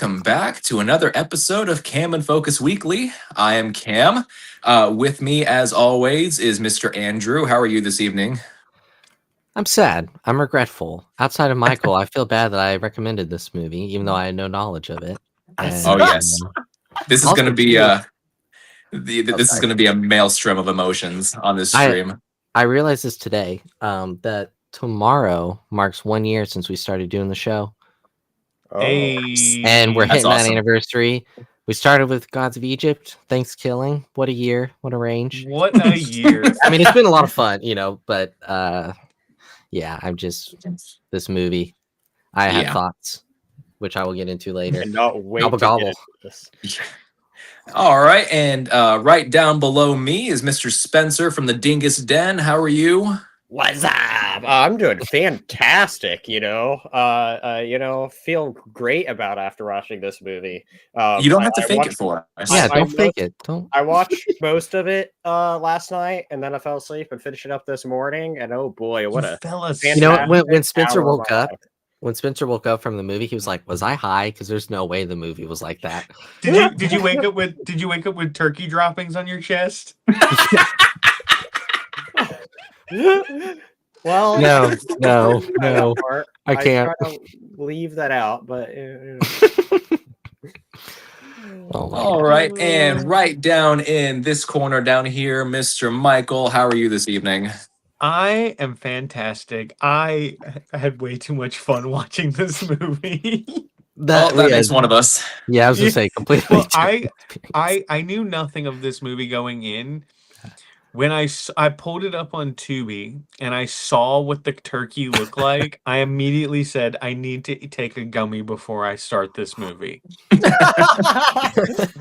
welcome back to another episode of Cam and Focus Weekly. I am Cam. With me, as always, is Mr. Andrew. How are you this evening? I'm sad. I'm regretful. Outside of Michael, I feel bad that I recommended this movie, even though I had no knowledge of it. Oh yes, this is going to be this is going to be a maelstrom of emotions on this stream. I realized this today. That tomorrow marks 1 year since we started doing the show. Hey. And we're hitting awesome. that anniversary. We started with Gods of Egypt, THANKSKILLIng. What a year. What a range. What a year. I mean, it's been a lot of fun, but yeah, this movie. I have thoughts, which I will get into later. And not wait Gobble, to gobble. get into this. All right, and right down below me is Mr. Spencer from the Dingus Den. How are you? What's up? I'm doing fantastic. Feel great about after watching this movie. You don't have to fake it for us. Yeah, don't fake it. Don't. I watched most of it last night, and then I fell asleep and finished it up this morning. And oh boy, what a fellas! When Spencer hour of woke my up. life. When Spencer woke up from the movie, he was like, "Was I high?" Because there's no way the movie was like that. Did you wake up with turkey droppings on your chest? Well, no. I can't. try to leave that out, but All right, and right down in this corner down here, Mr. Michael. How are you this evening? I am fantastic. I had way too much fun watching this movie. That makes one of us. Yeah, I was gonna say completely. Well, I knew nothing of this movie going in. When I pulled it up on Tubi and I saw what the turkey looked like, I immediately said, I need to take a gummy before I start this movie.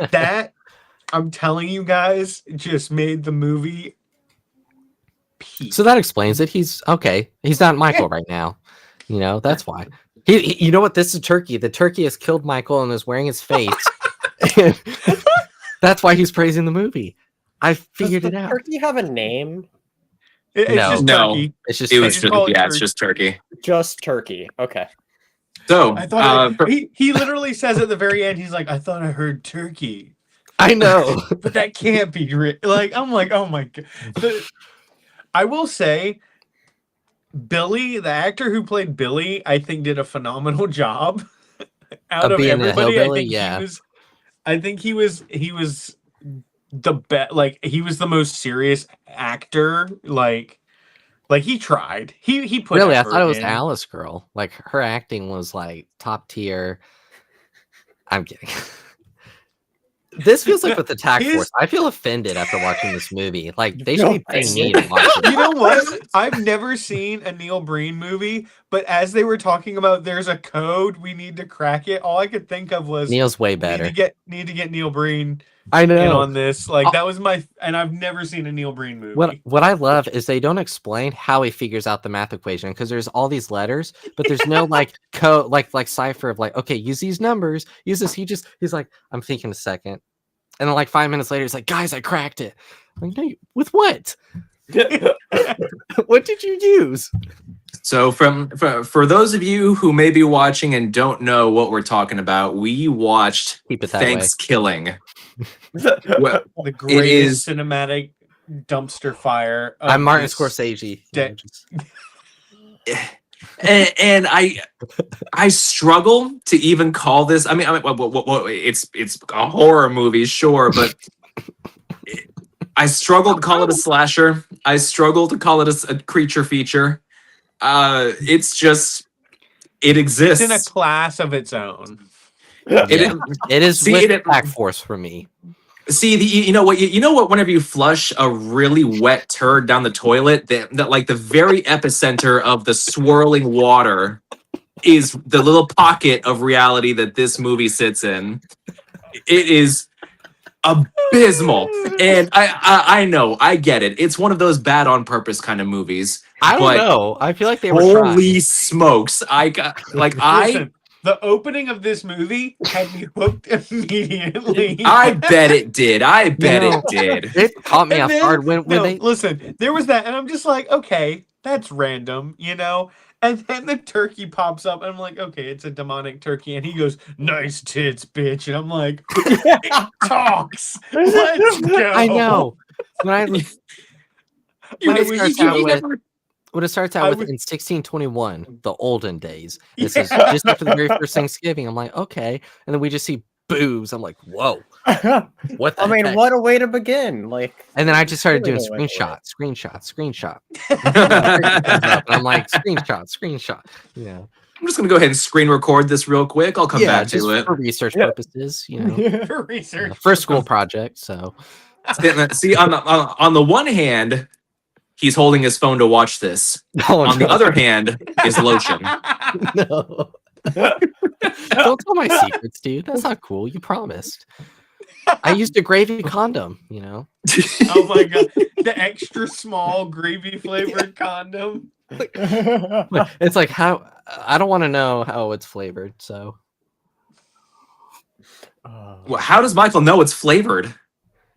That, I'm telling you guys, just made the movie peak. So that explains it. He's okay. He's not Michael right now. That's why. He you know what? This is turkey. The turkey has killed Michael and is wearing his face. That's why he's praising the movie. I figured it out. Does turkey have a name? It's just turkey. It's just It's just turkey. Just turkey. Okay. So I thought he literally says at the very end, he's like, I thought I heard turkey. I know. But that can't be I'm like, oh my god. I will say, Billy, the actor who played Billy, I think did a phenomenal job. Out of being a everybody, hillbilly, I think he was the best. Like, he was the most serious actor. Like he tried. He put really. I effort thought it was in. Alice Girl. Like her acting was like top tier. I'm kidding. This feels like with the task force. I feel offended after watching this movie. Like they should be paying me to watch it. You know what? I've never seen a Neil Breen movie, but as they were talking about there's a code, we need to crack it, all I could think of was Neil's way better. Need to get Neil Breen I know in on this. Like that was and I've never seen a Neil Breen movie. What I love is they don't explain how he figures out the math equation because there's all these letters, but there's no like code like cipher of like, okay, use these numbers, use this. He's like, I'm thinking a second. And then like 5 minutes later, he's like, guys, I cracked it. I'm like, no, with what? What did you use? So for those of you who may be watching and don't know what we're talking about, we watched THANKSKILLING. The greatest cinematic dumpster fire. I'm Martin Scorsese. And I struggle to even call this. I mean, it's a horror movie, sure, but I struggle to call it a slasher. I struggle to call it a creature feature. It's just it exists. It's in a class of its own. It is with Black Force for me. See, you know what? Whenever you flush a really wet turd down the toilet, that like the very epicenter of the swirling water is the little pocket of reality that this movie sits in. It is abysmal, and I know, I get it. It's one of those bad on purpose kind of movies. I don't know. I feel like they were. Holy smokes! Listen, the opening of this movie had me hooked immediately. I bet it did. It did. It caught me off guard when they listen. There was that, and I'm just like, okay, that's random, And then the turkey pops up, and I'm like, okay, it's a demonic turkey. And he goes, nice tits, bitch. And I'm like, it talks. Let's go. I know. When I You- when it you- starts you out with never- when it starts I out with would- in 1621, the olden days. Yeah. This is just after the very first Thanksgiving. I'm like, okay, and then we just see boobs. I'm like, whoa, what the I mean, heck? what a way to begin! Like, And then I just started doing really don't like screenshot. And I'm like, screenshot. Yeah, I'm just gonna go ahead and screen record this real quick. I'll come back just to it. for research Yeah. purposes. For research. First school project. So See, on the one hand, he's holding his phone to watch this. oh, On the other hand, is lotion. no. Don't tell my secrets, dude. That's not cool. You promised. I used a gravy condom, Oh my god, the extra small gravy flavored condom. It's like how I don't want to know how it's flavored, so Well, how does Michael know it's flavored?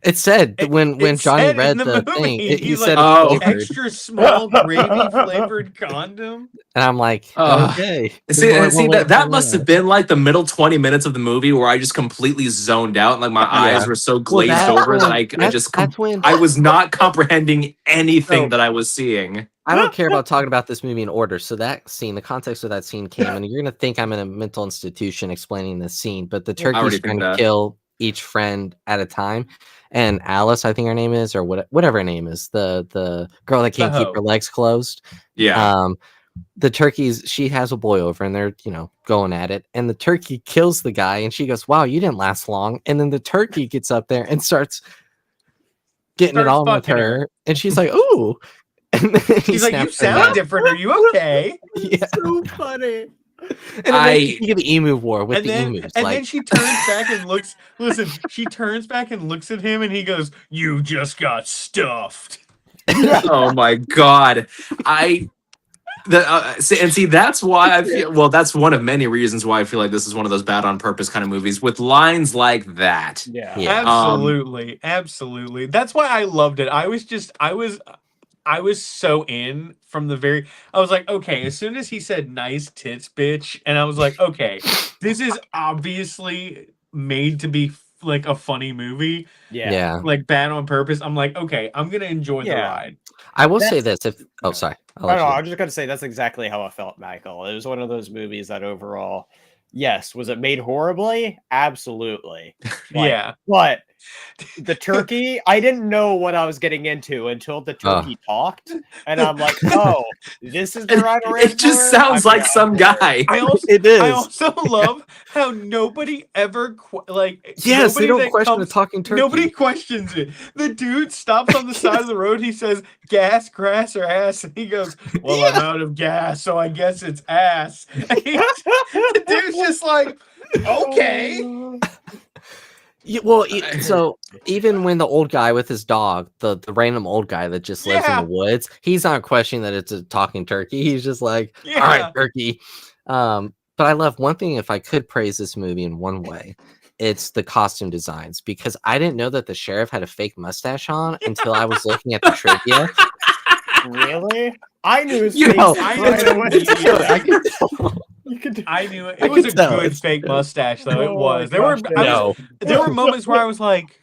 it said when It Johnny said read in the movie, thing, he he's said like, it's flavored. Extra small gravy flavored condom. And I'm like, Ugh. okay. See, There's only one way to that find must out. have been like the middle 20 minutes of the movie where I just completely zoned out and like my eyes were so glazed that's over that when- I just that's when I was not comprehending anything So- that I was seeing. I don't care about talking about this movie in order. So that scene, the context of that scene came, and you're gonna think I'm in a mental institution explaining this scene, but the already turkey's think trying to that. kill each friend at a time. And Alice, I think her name is, or whatever her name is, the girl that can't keep hoe. her legs closed. Yeah. The turkeys, she has a boy over and they're, going at it. And the turkey kills the guy and she goes, wow, you didn't last long. And then the turkey gets up there and starts getting it Starts on with fucking her. her. And she's like, ooh. And then he He's like, you snaps her sound neck. different. Are you okay? Yeah. so funny. And it makes me think of the emu war with And the then, emus. and Like, then she turns back and looks. Listen, she turns back and looks at him, and he goes, "You just got stuffed." Oh my god. See, that's why I feel, well, that's one of many reasons why I feel like this is one of those bad on purpose kind of movies with lines like that. Yeah. Yeah. Absolutely, absolutely. That's why I loved it. I was so in from the very. I was like, okay. As soon as he said "nice tits, bitch," and I was like, okay, this is obviously made to be like a funny movie, yeah. like bad on purpose. I'm like, okay, I'm gonna enjoy the Yeah. ride. I will say That's- this. Sorry. I'll I let don't know. you- I'm just gonna say that's exactly how I felt, Michael. It was one of those movies that overall, yes, was it made horribly? Absolutely. Like, Yeah, But the turkey, I didn't know what I was getting into until the turkey talked, and I'm like, oh, this is the right It just sounds like some guy. I also. It is. I also love how nobody ever Yes, they nobody don't that question comes- the talking turkey. Nobody questions it. The dude stops on the side of the road. He says, "Gas, grass, or ass?" And he goes, "Well, I'm out of gas, so I guess it's ass." And the dude's just like, "Okay." Yeah, well, so even when the old guy with his dog, the random old guy that just lives in Yeah. the woods, he's not questioning that it's a talking turkey. He's just like, all Yeah. right, turkey. But I love one thing. If I could praise this movie in one way, it's the costume designs, because I didn't know that the sheriff had a fake mustache on until I was looking at the trivia. Really? I knew his You face know, I right knew away. it. I can tell. You could- I knew it. I It was can a tell. good It's- fake mustache, though. It Oh was. my There were. gosh, No, There were moments where I was like,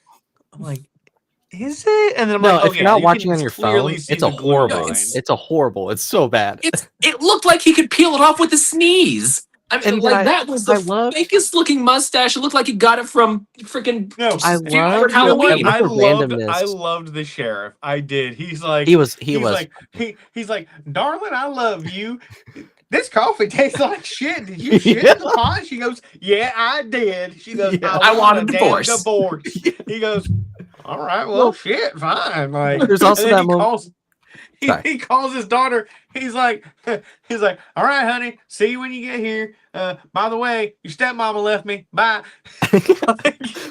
is it? And then I'm no. like, oh, if you're yeah, not you watching can on your clearly phone, see it's a the glue horrible. line. It's a horrible. It's so bad. It looked like he could peel it off with a sneeze. I mean, And like that was the I love- fakest looking mustache. It looked like he got it from freaking. No, I do you- love- you know what? Halloween. I I love the loved. randomness. I loved the sheriff. I did. He's like. He was. He's like, darling, I love you. This coffee tastes like shit. Did you shit in the pot? She goes, yeah, I did. She goes, Yeah. I want a damn divorce. divorce. He goes, all right, well, shit, fine. Like, There's also and then that moment. Sorry. He calls his daughter. He's like, all right, honey, see you when you get here. By the way, your stepmama left me. Bye.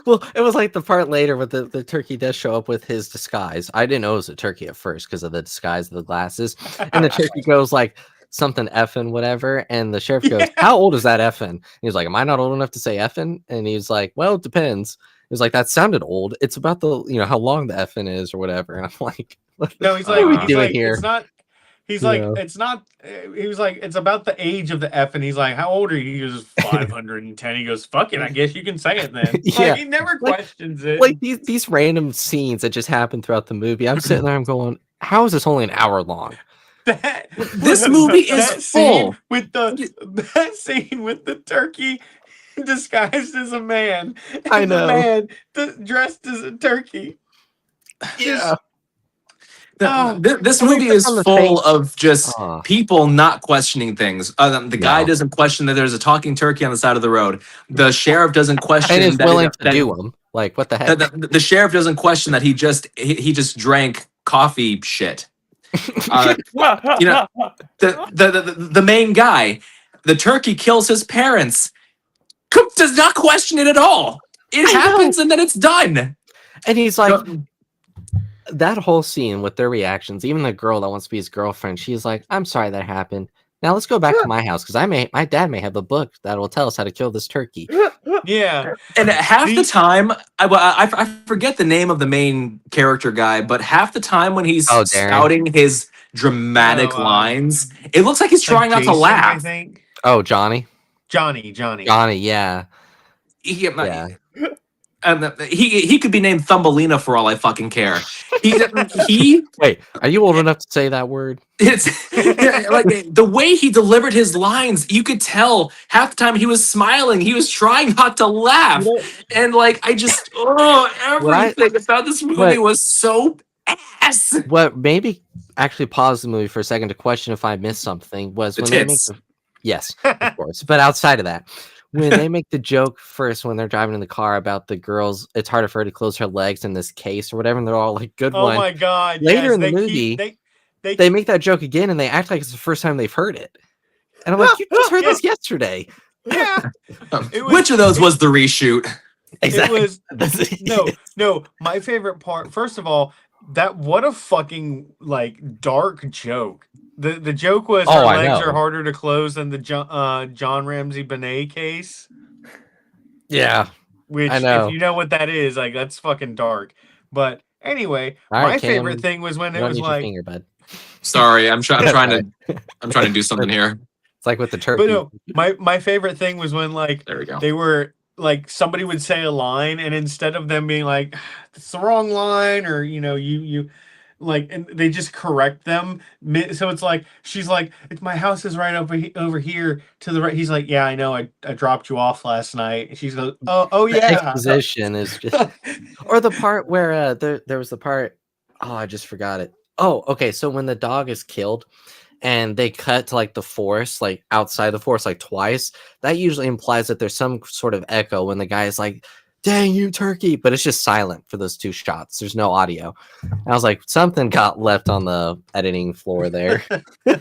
Well, it was like the part later where the turkey does show up with his disguise. I didn't know it was a turkey at first because of the disguise of the glasses. And the turkey goes like something effing whatever. And the sheriff goes, how old is that effing? And he's like, am I not old enough to say effing? And he's like, well, it depends. He was like, that sounded old. It's about the, how long the effing is or whatever. And I'm like, No, he's What like, are we he's doing like, here? it's not. He's like, Yeah. it's not. He was like, it's about the age of the F, and he's like, how old are you? He goes 510. He goes, fuck it, I guess you can say it then. Yeah. Like, he never Like- questions it. Like these random scenes that just happen throughout the movie. I'm sitting there, I'm going, how is this only an hour long? This movie is that scene full. with that scene with the turkey disguised as a man. I and know. The man dressed as a turkey. Yeah. This Can we movie click is on the full face? of just Oh. people not questioning things. The guy No. doesn't question that there's a talking turkey on the side of the road. The sheriff doesn't question And is that, willing to that- do them. Like, what the heck? the sheriff doesn't question that he just drank coffee shit. You know, the main guy, the turkey kills his parents. Cook does not question it at all. It I know. happens and then it's done. And he's like, that whole scene with their reactions, even the girl that wants to be his girlfriend, she's like, I'm sorry that happened. Now let's go back to my house because my dad may have a book that will tell us how to kill this turkey. Yeah. And half the time, I forget the name of the main character guy, but half the time when he's Oh, Darren. spouting his dramatic lines, it looks like he's trying not to Jason, I laugh. think. Oh, Johnny, Johnny. yeah. Yeah. He could be named Thumbelina for all I fucking care. He Wait, are you old enough to say that word? it's like the way he delivered his lines, you could tell half the time he was smiling, he was trying not to laugh. And like everything about this movie was so ass. What maybe actually paused the movie for a second to question if I missed something was The when they make tits. yes, of course. But outside of that, when they make the joke first when they're driving in the car about the girls, it's harder for her to close her legs in this case or whatever, and they're all like, "Good Oh one." my god. Later yes, in the they movie, keep- They make that joke again, and they act like it's the first time they've heard it. And I'm like, "You just heard this yesterday." yeah. It was- Which of those was the reshoot? It was no. My favorite part. First of all, what a fucking like dark joke. The joke was her I legs know. are harder to close than the John Ramsey Benet case. Yeah. Which, I know. if you know what that is, like that's fucking dark. But anyway, All right, my Cam, favorite thing was when You it don't was need your like, finger, bud. Sorry, I'm trying to do something here. It's like with the turkey. but no, my favorite thing was when like There we go. they were like somebody would say a line, and instead of them being like it's the wrong line, or you like, and they just correct them. So it's like she's like, my house is right over here to the right. He's like, yeah, I know, I dropped you off last night. And she's like, oh The yeah. exposition is just, or the part where there was the part. Oh, I just forgot it. Oh, okay. So when the dog is killed, and they cut to like the forest, like outside the forest, like twice, that usually implies that there's some sort of echo when the guy is like, "Dang you, turkey!" But it's just silent for those two shots. There's no audio. And I was like, something got left on the editing floor there.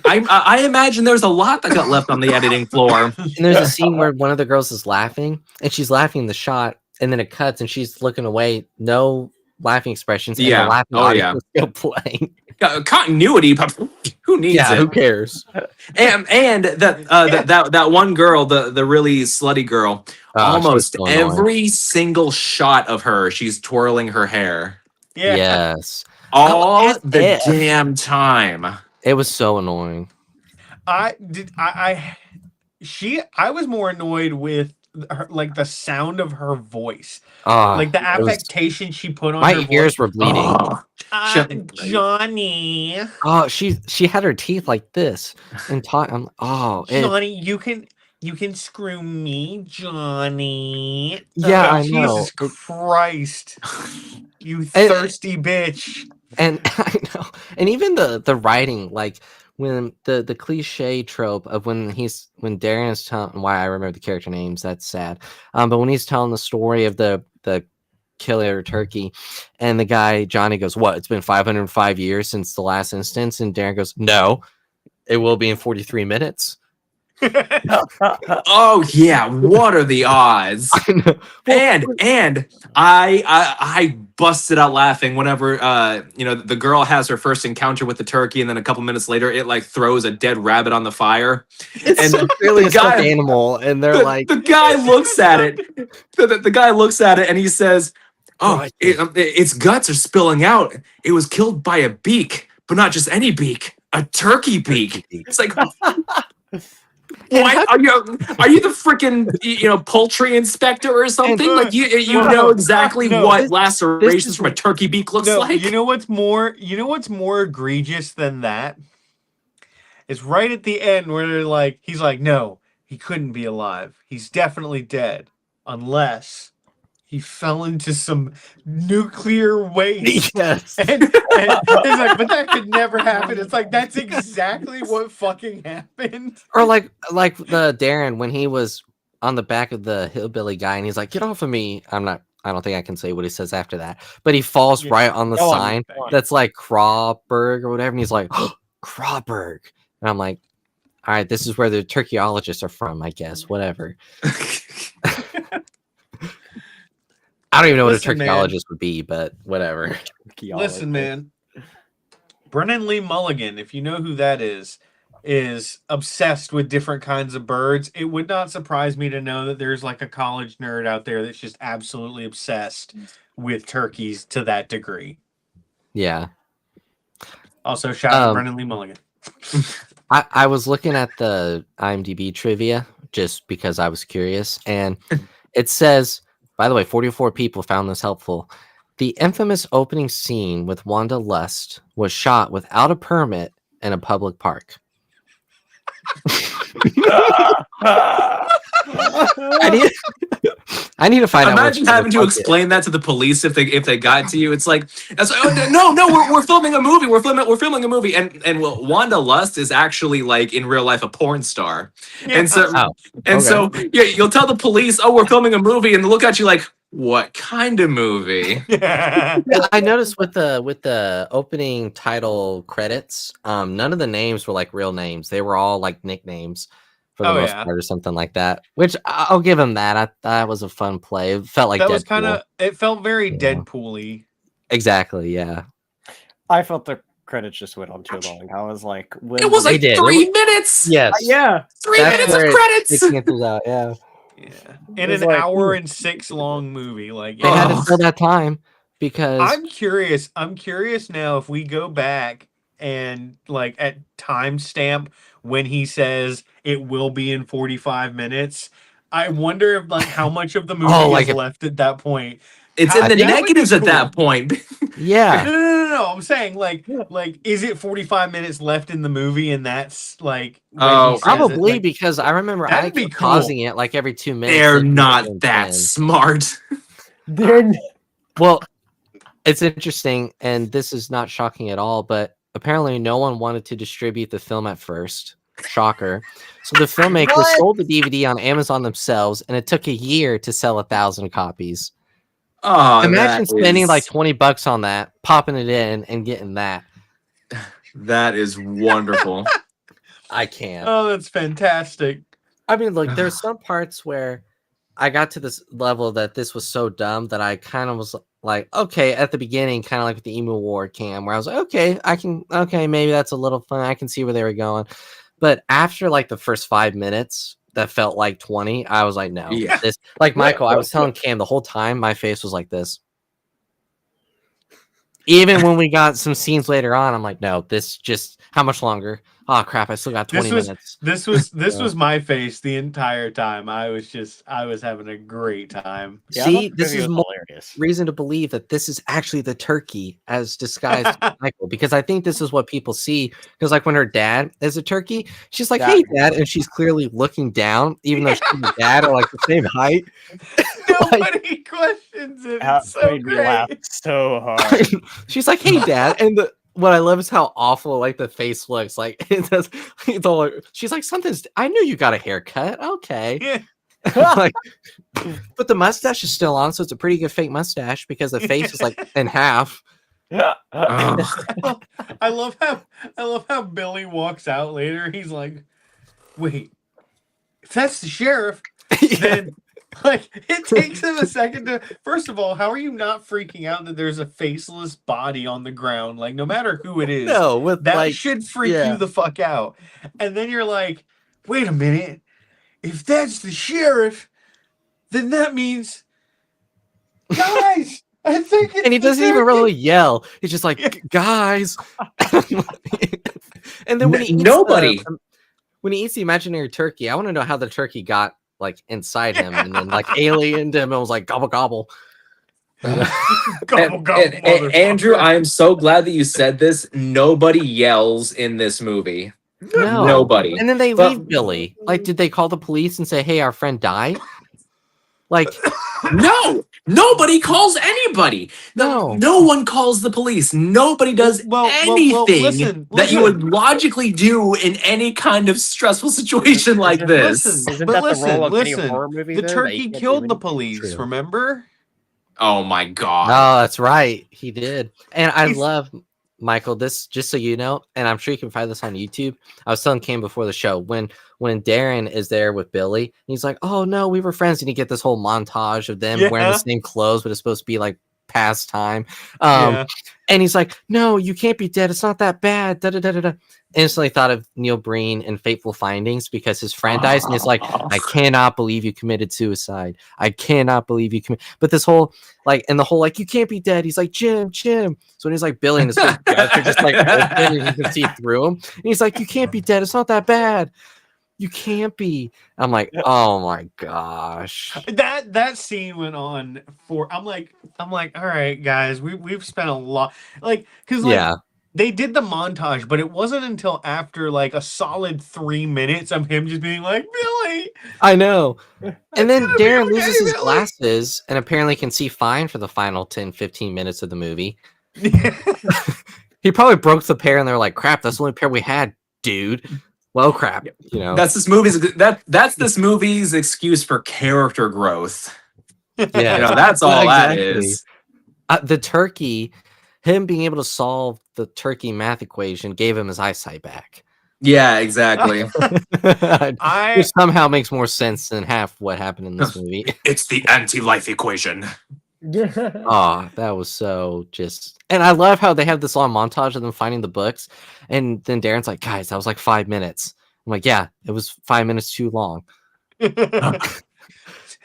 I imagine there's a lot that got left on the editing floor. And there's a scene where one of the girls is laughing, and she's laughing in the shot, and then it cuts, and she's looking away, no laughing expressions. And Yeah. the laughing Oh, audio yeah. is still playing. Continuity, but who needs Yeah, who it? cares? And that one girl, the really slutty girl, almost she's so annoying. every single shot of her, she's twirling her hair Yeah. Yes, all as the if. damn time. it was so annoying. I was more annoyed with her, like the sound of her voice, like the it was- affectation she put on my her ears voice. were bleeding. Oh, Johnny, Oh, she had her teeth like this and talk. Johnny, you can screw me, Johnny. Yeah, Oh, I know. Jesus Christ, you And- thirsty bitch. And I know, and even the writing, like when the cliche trope of when Darren's telling, why I remember the character names, that's sad. But when he's telling the story of the killer turkey, and the guy Johnny goes, "What? It's been 505 years since the last instance," and Darren goes, "No, it will be in 43 minutes." oh yeah, what are the odds? I know. And I busted out laughing whenever the girl has her first encounter with the turkey, and then a couple minutes later it like throws a dead rabbit on the fire. It's And so clearly a the stuffed guy- animal, and they're like, the guy looks at it. The guy looks at it and he says, "Oh, Right. its guts are spilling out. It was killed by a beak, but not just any beak, A turkey beak. It's like, And why how- are you the freaking poultry inspector or something? And- Like you No, know exactly no. what lacerations is from a turkey beak looks No, like. you know what's more egregious than that? It's right at the end where they're like, he's like, no, he couldn't be alive. He's definitely dead. Unless he fell into some nuclear waste. Yes. And he's like, but that could never happen. It's like, that's exactly what fucking happened. Or like the Darren when he was on the back of the hillbilly guy and he's like, "Get off of me!" I don't think I can say what he says after that, but he falls Yeah. right on the Go on, sign go on. that's like Crawberg or whatever, and he's like, "Crawberg," and I'm like, "All right, this is where the turkeyologists are from, I guess. Whatever." I don't even know Listen, what a man. turkeyologist would be, but whatever. Listen, man. Brennan Lee Mulligan, if you know who that is obsessed with different kinds of birds. It would not surprise me to know that there's like a college nerd out there that's just absolutely obsessed with turkeys to that degree. Yeah. Also, shout out to Brennan Lee Mulligan. I was looking at the IMDb trivia just because I was curious, and it says, by the way, 44 people found this helpful. The infamous opening scene with Wanda Lust was shot without a permit in a public park. I need to find out. Imagine having to explain that to the police if they got to you. It's like, oh, no, we're filming a movie. We're filming a movie, and Wanda Lust is actually like in real life a porn star, and so so yeah, you'll tell the police, oh, we're filming a movie, and they look at you like, what kind of movie? Yeah, I noticed with the opening title credits, none of the names were like real names. They were all like nicknames for the most part or something like that. Which I'll give him that. That was a fun play. It felt like that Deadpool. was kind of. It felt very Deadpool-y. Exactly. Yeah. I felt the credits just went on too long. I was like, It was like 3 minutes. Yes. Yeah. 3 minutes of credits. It cancels out. Yeah. Yeah, in an hour and 6 long movie, like They had to fill that time because I'm curious now if we go back and like at timestamp when he says it will be in 45 minutes. I wonder if like how much of the movie is left at that point. It's in the negatives at that point. Yeah. No. I'm saying like is it 45 minutes left in the movie and that's like probably like, because I remember I kept pausing it like every 2 minutes. They're not that smart. Well, it's interesting, and this is not shocking at all, but apparently no one wanted to distribute the film at first. Shocker. So the filmmakers sold the DVD on Amazon themselves, and it took a year to sell 1,000 copies. Oh, imagine spending like $20 on that, popping it in, and getting that. That is wonderful. I can't. Oh, that's fantastic. I mean, look, there's some parts where I got to this level that this was so dumb that I kind of was like, okay, at the beginning, kind of like with the Emu War cam, where I was like, okay, maybe that's a little fun. I can see where they were going. But after like the first 5 minutes, that felt like 20. I was like, no, this like Michael. I was telling Cam the whole time, my face was like this. Even when we got some scenes later on, I'm like, no, this just how much longer? Oh crap, I still got 20 minutes. This was my face the entire time. I was having a great time. Yeah, see, this is more reason to believe that this is actually the turkey as disguised Michael, because I think this is what people see. Because like when her dad is a turkey, she's like, hey dad, and she's clearly looking down, even though she and her dad are like the same height. Nobody questions it. It's so made me laugh so hard. She's like, hey dad, and what I love is how awful like the face looks. Like it's all like, she's like, I knew you got a haircut. Okay. Like, but the mustache is still on, so it's a pretty good fake mustache because the face is like in half. I love how Billy walks out later. He's like, wait, if that's the sheriff, then like it takes him a second to. First of all, how are you not freaking out that there's a faceless body on the ground? Like, no matter who it is, that should freak you the fuck out. And then you're like, wait a minute, if that's the sheriff, then that means, guys, I think it's And he the doesn't even turkey. really yell. He's just like, guys. And then when he eats Nobody. when he eats the imaginary turkey, I want to know how the turkey got like inside him and then like aliened him and was like gobble gobble. Gobble, gobble, Andrew, motherfucker. I am so glad that you said this. Nobody yells in this movie. No. Nobody. And then they But- leave Billy. Like, did they call the police and say, "Hey, our friend died"? Like, No, nobody calls anybody. No. No one calls the police. Nobody does Well, anything listen, that you listen. would logically do in any kind of stressful situation like this. Listen, Isn't but that the role of any listen. horror movie? The though, that turkey you can't do killed the anything? police. True. Remember? Oh my god. oh, that's right. He did. And I He's- love Michael, this just so you know, and I'm sure you can find this on YouTube. I was telling Cam before the show when Darren is there with Billy, he's like, "Oh no, we were friends," and you get this whole montage of them wearing Yeah. the same clothes, but it's supposed to be like past time. Yeah. And he's like, "No, you can't be dead. It's not that bad." Da, da, da, da, da. Instantly thought of Neil Breen in Fateful Findings because his friend dies, and he's like, "I cannot believe you committed suicide. I cannot believe you committed." But this whole like, and the whole like, "You can't be dead." He's like, "Jim." So when he's like, Billy and his guts are just like open, and you can see through him. And he's like, "You can't be dead. It's not that bad. You can't be." I'm like, oh my gosh. That scene went on for. I'm like, all right, guys, we've spent a lot, like, because like, Yeah. they did the montage, but it wasn't until after like a solid 3 minutes of him just being like, Billy. I know. And then gonna be Darren okay, loses his Billy. glasses and apparently can see fine for the final 10-15 minutes of the movie. He probably broke the pair and they're like, "Crap, that's the only pair we had, dude." Well, crap. You know. That's this movie's excuse for character growth. Yeah. You know, that's all that Exactly. is. The turkey, him being able to solve the turkey math equation gave him his eyesight back. Yeah, exactly. Which somehow makes more sense than half what happened in this movie. It's the anti-life equation. Oh, that was so just. And I love how they have this long montage of them finding the books. And then Darren's like, "Guys, that was like 5 minutes." I'm like, "Yeah, it was 5 minutes too long."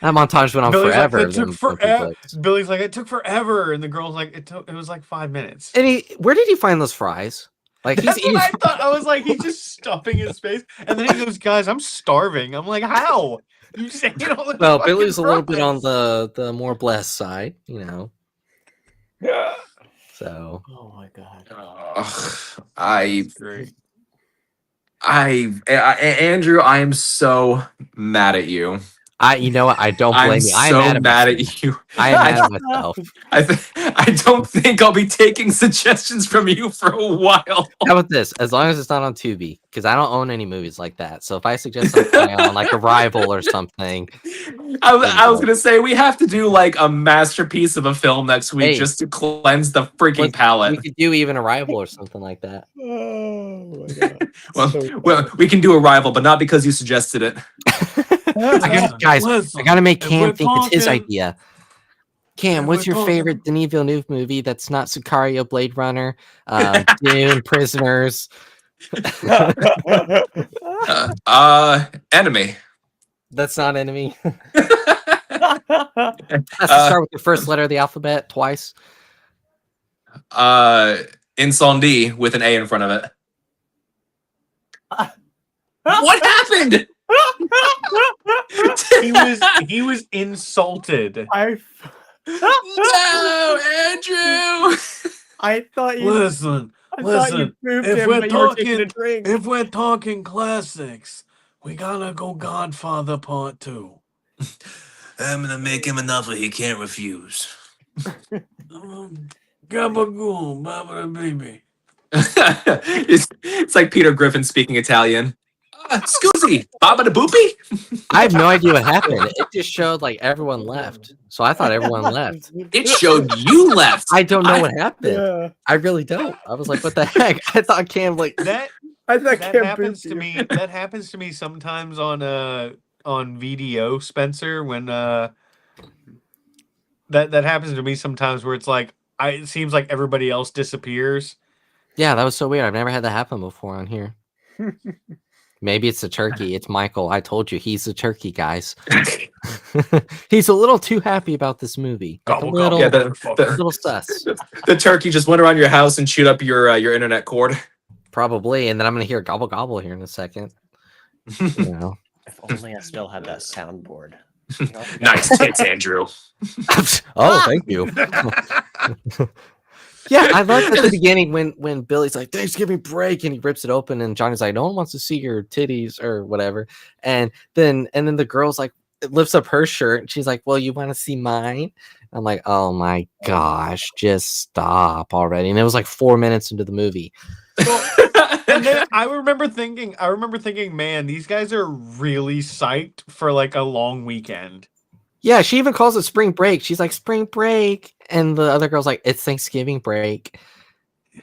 That montage went on Billy's forever. Like, it took them flipping forever. books. Billy's like, it took forever, and the girl's like, it was like 5 minutes. And where did he find those fries? Like he's That's eating. what I thought. I was like, he's just stuffing his face, and then he goes, "Guys, I'm starving." I'm like, "How? You just ate all the Well, fucking Billy's a little bit on fries." the more blessed side, you know. So Oh my god. Ugh, Andrew, I am so mad at you. you know what? I don't blame I'm you. I'm so mad mad myself. at you. I am mad at myself. I don't think I'll be taking suggestions from you for a while. How about this? As long as it's not on Tubi, because I don't own any movies like that. So if I suggest something on like Arrival or something, I was gonna say we have to do like a masterpiece of a film next week Hey. just to cleanse the freaking we palate. could do even Arrival or something like that. Oh my god. Well, we can do Arrival, but not because you suggested it. Guys, I gotta make if Cam we're think it's his talking- idea. Cam, if what's we're your talking- favorite Denis Villeneuve movie that's not Sicario, Blade Runner, Dune, Prisoners? Enemy. That's not Enemy. Has to start with the first letter of the alphabet twice. Incendie with an A in front of it. What happened? He was insulted. No, Andrew. I thought you. Listen, I thought you listen. proved if him, we're but you were taking a talking- drink. If we're talking classics, we gotta go Godfather Part 2. I'm gonna make him an offer he can't refuse. Gabagool, Baba baby. It's like Peter Griffin speaking Italian. Scusi, Baba the Boopy? I have no idea what happened. It just showed like everyone left. So I thought everyone left. It showed you left. I don't know what happened. Yeah. I really don't. I was like, what the heck? I thought Cam like That I thought that Cam happens booped to you. me. That happens to me sometimes on VDO, Spencer, when that happens to me sometimes where it's like it seems like everybody else disappears. yeah, that was so weird. I've never had that happen before on here. Maybe it's the turkey. It's Michael. I told you, he's the turkey, guys. He's a little too happy about this movie. Like Gobble, a little, Yeah, little sus. the turkey just went around your house and chewed up your internet cord. Probably. And then I'm going to hear gobble gobble here in a second. You know. If only I still had that soundboard. You know, Nice tits, Andrew. Oh, thank you. Yeah, I love at the beginning when Billy's like Thanksgiving break and he rips it open and Johnny's like, no one wants to see your titties or whatever. And then the girl's like lifts up her shirt and she's like, well, you want to see mine? I'm like, oh my gosh, just stop already. And it was like 4 minutes into the movie. And then I remember thinking, man, these guys are really psyched for like a long weekend. Yeah, she even calls it spring break. She's like, spring break. And the other girl's like, it's Thanksgiving break.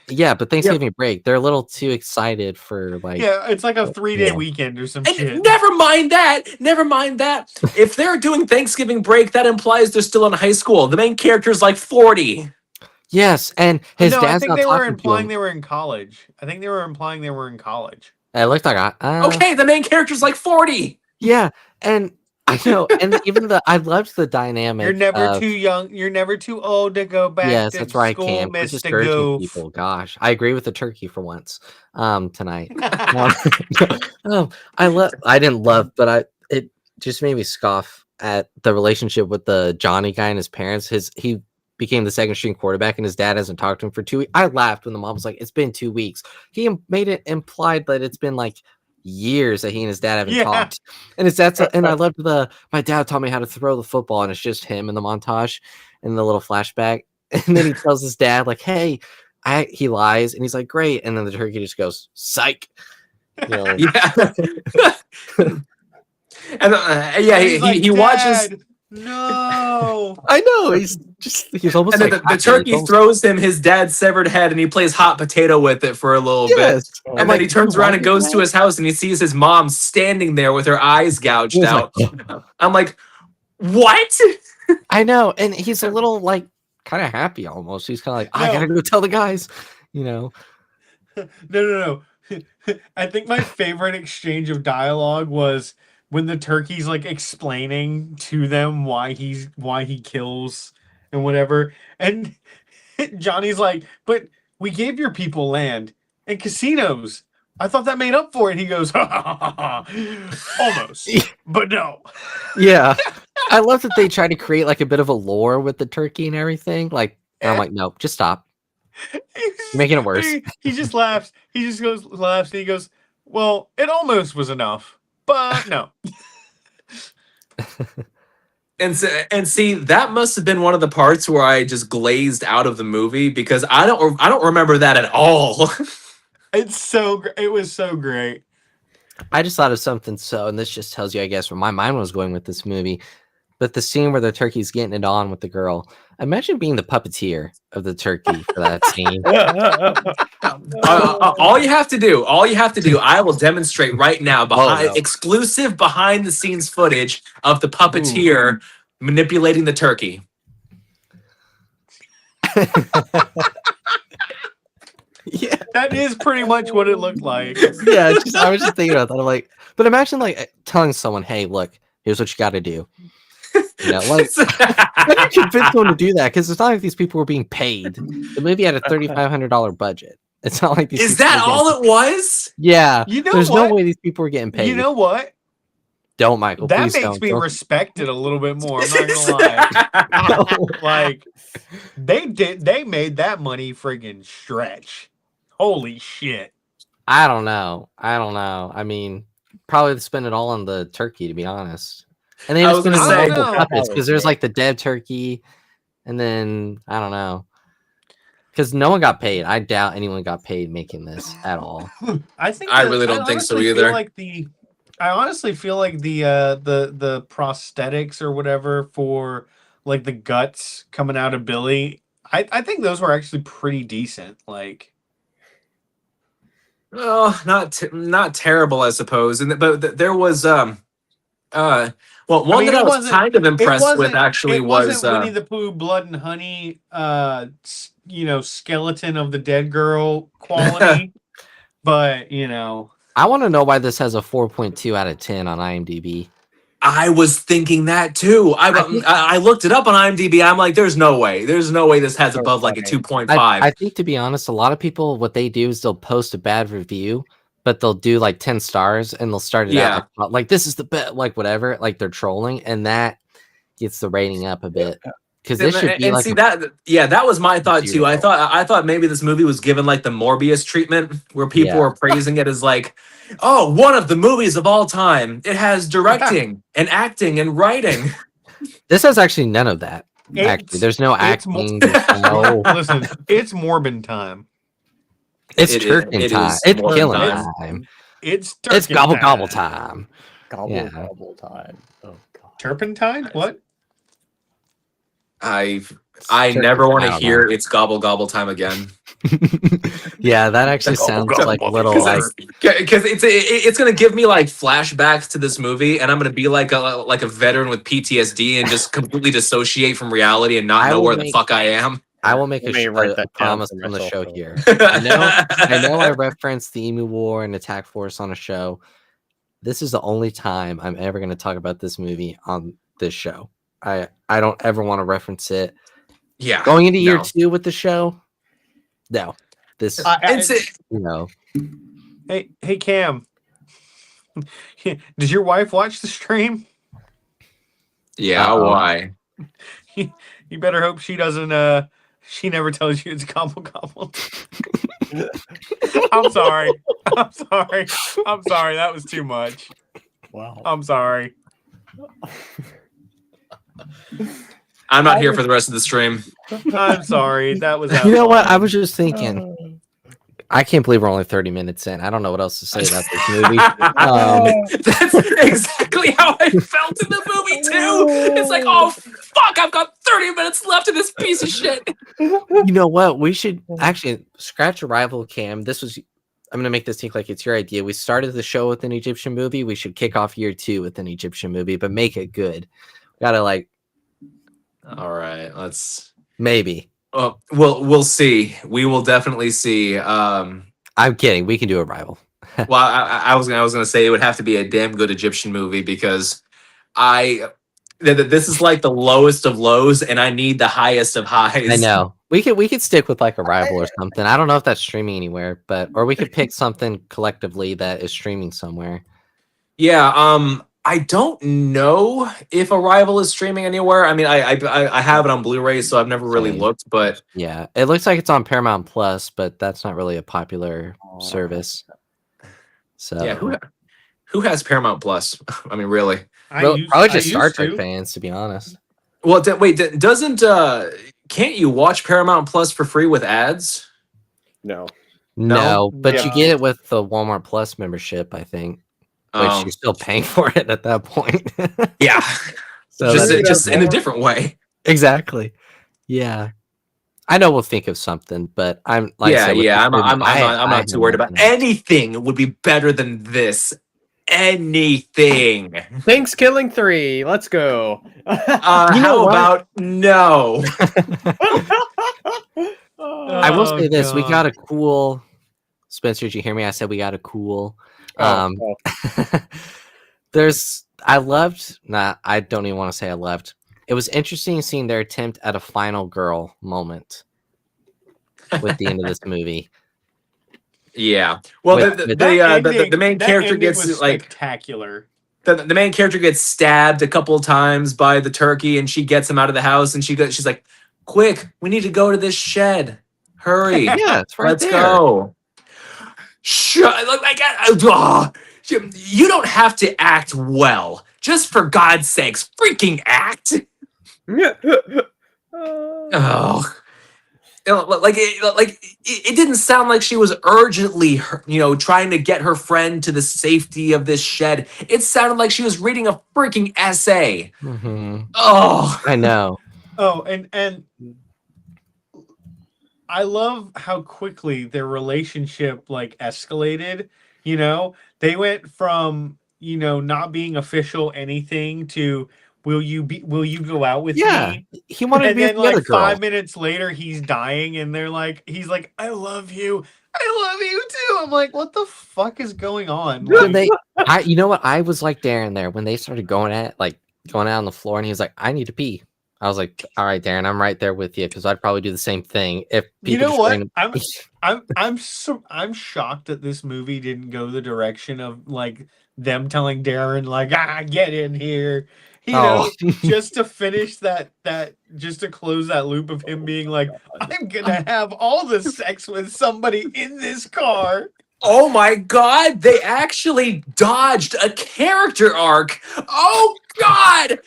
Yeah, but Thanksgiving break, they're a little too excited for like. Yeah, it's like a 3-day weekend or some shit. Never mind that. If they're doing Thanksgiving break, that implies they're still in high school. The main character's like 40. Yes, and his No, dad's I think not they were talking to implying him. they were in college. I think they were implying they were in college. It looked like Okay, the main character's like 40. yeah, and I know, and even I loved the dynamic. You're never of, too young. You're never too old to go back Yes, to that's right, school, Cam. We're Mr. discouraging Goof. people. Gosh, I agree with the turkey for once. Tonight. I didn't love, but it just made me scoff at the relationship with the Johnny guy and his parents. He became the second string quarterback and his dad hasn't talked to him for 2 weeks. I laughed when the mom was like, it's been 2 weeks. He made it implied that it's been like years that he and his dad haven't talked. And and I loved my dad taught me how to throw the football, and it's just him in the montage and the little flashback. And then he tells his dad, like, hey, he lies, and he's like, great. And then the turkey just goes, psych. You know, Yeah. And he watches. Dad, no. I know he's almost And then like the turkey throws him his dad's severed head, and he plays hot potato with it for a little bit. Yes. And then he turns around and goes to his house, and he sees his mom standing there with her eyes gouged out. I'm like, what? I know, and he's a little like kind of happy almost. He's kind of like, I gotta go tell the guys, you know. No. I think my favorite exchange of dialogue was when the turkey's like explaining to them why he kills and whatever, and Johnny's like, but we gave your people land and casinos. I thought that made up for it. He goes, almost, but no. Yeah, I love that they try to create like a bit of a lore with the turkey and everything. Like, and I'm like, nope, just stop. You're making it worse. He just laughs. He just laughs, and he goes, well, it almost was enough. But no. And see, that must have been one of the parts where I just glazed out of the movie because I don't remember that at all. It was so great. I just thought of something. And this just tells you, I guess, where my mind was going with this movie. But the scene where the turkey's getting it on with the girl, imagine being the puppeteer of the turkey for that scene. All you have to do, I will demonstrate right now exclusive behind the scenes footage of the puppeteer manipulating the turkey. Yeah, that is pretty much what it looked like. Yeah, I was just thinking about that. I'm like, but imagine like telling someone, "Hey, look, here's what you got to do." You know, like, how do you convince someone to do that? Because it's not like these people were being paid. The movie had a $3,500 budget. It's not like these. Is that all it was? Yeah. You know there's what? no way these people were getting paid. You know what? Don't, Michael. That please makes me don't. respect it a little bit more. I'm not gonna lie. Like they made that money friggin' stretch. Holy shit. I don't know. I mean, probably spend it all on the turkey, to be honest. And they just spend it on multiple puppets because there's like the dead turkey, and then I don't know. Because no one got paid. I doubt anyone got paid making this at all. I really don't think so either. I honestly feel like the prosthetics or whatever for like the guts coming out of Billy, I think those were actually pretty decent. Like, oh, not terrible, I suppose. But there was one that I was kind of impressed with actually was Winnie the Pooh, Blood and Honey, skeleton of the dead girl quality. But I want to know why this has a 4.2 out of 10 on IMDb. I was thinking that too. I looked it up on IMDb. I'm like, there's no way. There's no way this has So above like a funny. 2.5. I think, to be honest, a lot of people, what they do is they'll post a bad review, but they'll do like 10 stars and they'll start it out like this is the best, like whatever, like they're trolling, and that gets the rating up a bit. Because this should be like see that was my thought too. I zero. thought maybe this movie was given like the Morbius treatment, where people Yeah. were praising it as like, oh, one of the movies of all time. It has directing and acting and writing. This has actually none of that. It's- Actually, there's no it's mo- acting. There's no. Listen, it's Morbin time. It's It is- turkey it time. is It's more killing than time. It's It's turkey gobble time. gobble time. Gobble Yeah. gobble time. Oh god. Turpentine? What? I Turkey never want to time, hear it's gobble gobble time again. Yeah, that actually sounds like a little like. Because it's gonna give me like flashbacks to this movie, and I'm gonna be like a veteran with PTSD and just completely dissociate from reality and not I know will where the make- fuck I am. I will make Let me write that down promise for on the myself, show though. here. I know I referenced the Emu War and Attack Force on a show. This is the only time I'm ever going to talk about this movie on this show. I don't ever want to reference it. Yeah, Going into year no. 2 with the show, no. This, It's Hey Cam. Does your wife watch the stream? yeah. Uh-oh. Why? You better hope she doesn't she never tells you it's gobble gobble. I'm sorry. I'm sorry. That was too much. Wow. I'm sorry. I'm not here for the rest of the stream. I'm sorry. That was you know what? I was just thinking. I can't believe we're only 30 minutes in. I don't know what else to say about this movie. That's exactly how I felt in the movie too. It's like, oh fuck, I've got 30 minutes left of this piece of shit. You know what? We should actually scratch Arrival, Cam. I'm going to make this seem like it's your idea. We started the show with an Egyptian movie. We should kick off year 2 with an Egyptian movie, but make it good. Gotta like. All right, let's. Maybe. Oh, we'll see. We will definitely see. I'm kidding. We can do Arrival. Well, I was gonna say it would have to be a damn good Egyptian movie because this is like the lowest of lows, and I need the highest of highs. I know. We could stick with like Arrival or something. I don't know if that's streaming anywhere, or we could pick something collectively that is streaming somewhere. Yeah. I don't know if Arrival is streaming anywhere. I mean, I have it on Blu-ray, so I've never really Same. looked. But Yeah, it looks like it's on Paramount Plus, but that's not really a popular service. So yeah, who has Paramount Plus? I mean, really? probably just Star Trek fans, to be honest. Well, doesn't can't you watch Paramount Plus for free with ads? No. No, but you Yeah. get it with the Walmart Plus membership, I think. Which you're still paying for it at that point. Yeah, So just that's- just in a different way. exactly. Yeah. I know we'll think of something, but I'm like, I Yeah, said, with yeah. this movie, I'm I not too worried about nothing. anything. Would be better than this. Anything. THANKSKILLIng 3. Let's go. You know How what? about no? I will say this: we God. got a cool. Spencer, did you hear me? I said we got a cool. Oh. I loved. Nah, I don't even want to say I loved. It was interesting seeing their attempt at a final girl moment with the end of this movie. Yeah. Well, With- the, with- the main that character ending gets was like spectacular. the main character gets stabbed a couple of times by the turkey, and she gets him out of the house, and she's like, "Quick, we need to go to this shed. Hurry, Yeah, it's right let's there. go." Shut. You don't have to act well. Just for God's sakes, freaking act. Oh. It didn't sound like she was urgently, trying to get her friend to the safety of this shed. It sounded like she was reading a freaking essay. Mhm. Oh, I know. Oh, and I love how quickly their relationship like escalated. You know, they went from, not being official anything to will you go out with Yeah, me? he wanted to And be with then the other like girl. 5 minutes later he's dying and he's like, I love you. I love you too. I'm like, what the fuck is going on? When Like, you know what? I was like Darren there when they started going out on the floor, and he was like, "I need to pee." I was like, "All right, Darren, I'm right there with you because I'd probably do the same thing if people." you know just what? random- I'm shocked that this movie didn't go the direction of like them telling Darren like, get in here. You know, just to finish just to close that loop of him being like, I'm gonna have all the sex with somebody in this car. Oh my god, they actually dodged a character arc. Oh god!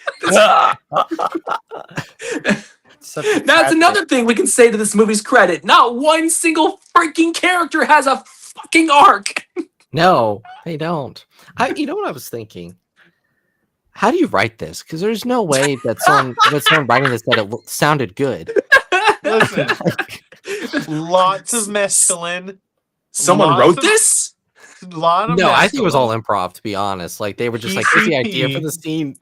Such a That's tragic- another thing we can say to this movie's credit. Not one single freaking character has a fucking arc. No, they don't. You know what I was thinking? How do you write this? Because there's no way that someone writing this that it sounded good. Listen, lots of mescaline. Someone Lots wrote of- this? Lot of No, I think it was mescaline. all improv, to be honest. Like they were just like, "Here's the idea for the scene,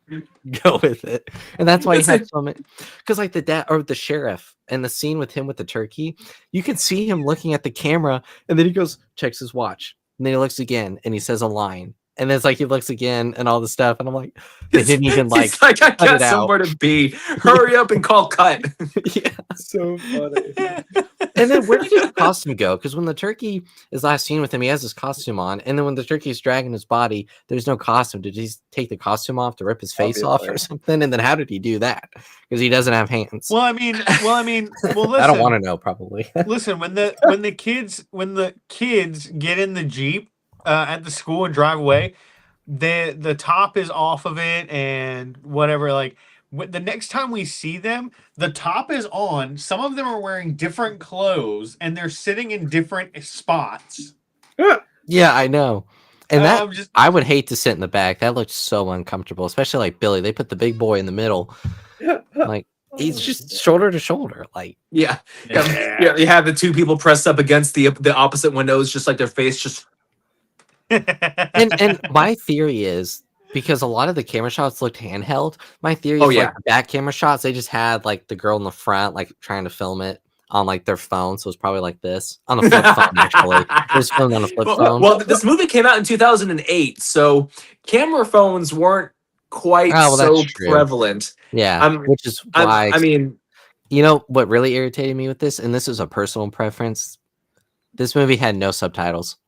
go with it," and that's why he had so many. Because like the dad or the sheriff and the scene with him with the turkey, you can see him looking at the camera, and then he goes, checks his watch, and then he looks again, and he says a line, and then it's like he looks again, and all this stuff, and I'm like, they didn't even like. It's like I cut got it out. somewhere to be. Hurry up and call cut. Yeah. so funny. And then where did his costume go? Because when the turkey is last seen with him, he has his costume on, and then when the turkey is dragging his body, there's no costume. Did he take the costume off to rip his face off or Obviously. something? And then how did he do that? Because he doesn't have hands. Well, I mean, listen. I don't want to know. Probably. Listen, when the kids get in the Jeep at the school and drive away, the top is off of it and whatever. Like the next time we see them, the top is on. Some of them are wearing different clothes and they're sitting in different spots. Yeah, I know. And that I'm just I would hate to sit in the back. That looked so uncomfortable, especially like Billy. They put the big boy in the middle, like he's just shoulder to shoulder. Like Yeah. Yeah, you have the two people pressed up against the opposite windows, just like their face just. and my theory is because a lot of the camera shots looked handheld. My theory is yeah. like the back camera shots, they just had like the girl in the front, like trying to film it on like their phone. So it's probably like this on a flip phone, actually. It was filmed on a flip phone. Well, this movie came out in 2008, so camera phones weren't quite so that's true. prevalent. Yeah, which is why I mean, you know what really irritated me with this, and this is a personal preference. This movie had no subtitles.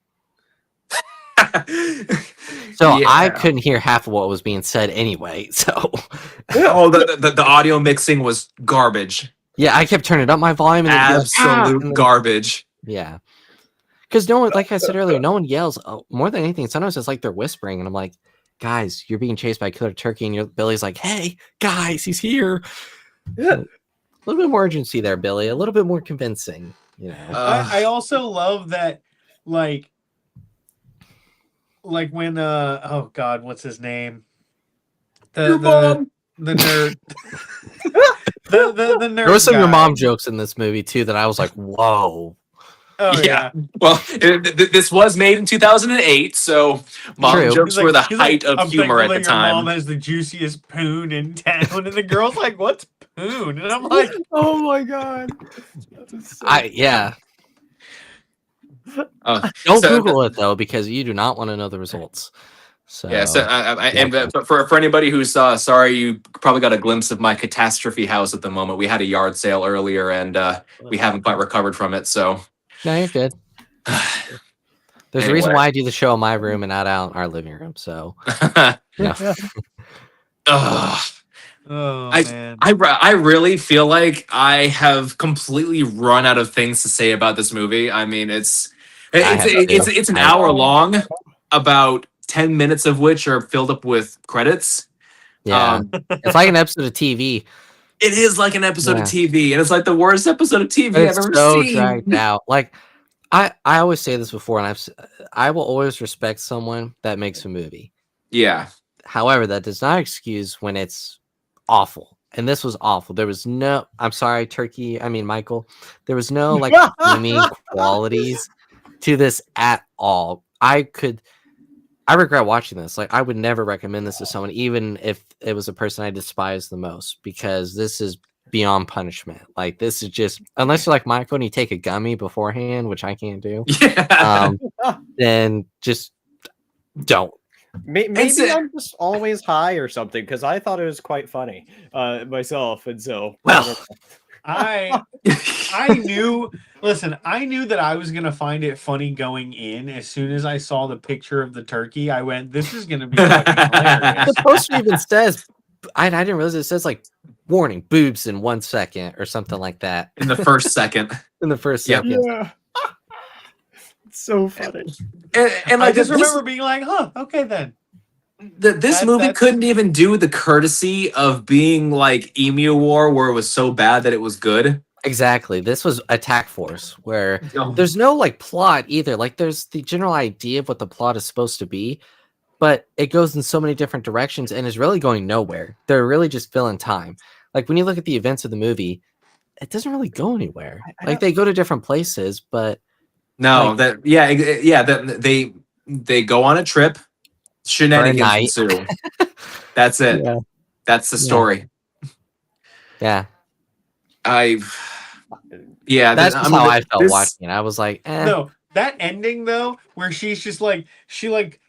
So yeah. I couldn't hear half of what was being said anyway. So oh, the audio mixing was garbage. yeah, I kept turning up my volume and Absolute garbage. Yeah, because no one, like I said earlier, no one yells more than anything. Sometimes it's like they're whispering, and I'm like, guys, you're being chased by a killer turkey, and Billy's like, hey, guys, he's here. Yeah. A little bit more urgency there, Billy. A little bit more convincing. You know. I also love that, like when oh god, what's his name? The nerd. the nerd. There was some guy. your mom jokes in this movie too that I was like, whoa. Oh yeah. Well, this was made in 2008, so mom True. jokes were the height of I'm humor at the thankful that your mom time. has the juiciest poon in town, and the girl's like, "What's poon?" And I'm like, Oh my god. Yeah. Don't Google it though, because you do not want to know the results. So Yeah, so but for anybody who's sorry, you probably got a glimpse of my catastrophe house at the moment. We had a yard sale earlier, and we haven't quite recovered from it. So no, you're good. There's a reason why I do the show in my room and not out in our living room. So yeah. "Oh man." I really feel like I have completely run out of things to say about this movie. I mean, it's an hour long, about 10 minutes of which are filled up with credits. Yeah, it's like an episode of TV. It is like an episode of TV, and it's like the worst episode of TV I've ever seen. Dragged out. Like I always say this before, and I will always respect someone that makes a movie. Yeah. However, that does not excuse when it's awful. And this was awful. There was no, I'm sorry, Michael. There was no like redeeming qualities to this at all. I regret watching this. Like I would never recommend this to someone, even if it was a person I despise the most, because this is beyond punishment. Like this is just unless you're like Michael and you take a gummy beforehand, which I can't do. Yeah. Then just don't. Maybe so- I'm just always high or something because I thought it was quite funny myself, and so Well, I knew. Listen, I knew that I was gonna find it funny going in. As soon as I saw the picture of the turkey, I went, "This is gonna be fucking hilarious." the poster even says, I didn't realize it says like warning boobs in 1 second or something like that In the first second. in the first Yep. second. yeah, it's so funny. And I like just this, remember being like, "Huh, okay then." this movie that's- couldn't even do the courtesy of being like Emu War, where it was so bad that it was good. Exactly. This was Attack Force, where Oh. there's no like plot either. Like there's the general idea of what the plot is supposed to be, but it goes in so many different directions and is really going nowhere. They're really just filling time. Like when you look at the events of the movie, it doesn't really go anywhere. I Like they go to different places, but No, Like- that yeah, that they go on a trip, shenanigans night. ensue. That's it. Yeah. That's the Yeah. story. yeah, Yeah, that's just how I felt this- watching it. I was like, eh. No, that ending though, where she's just like she like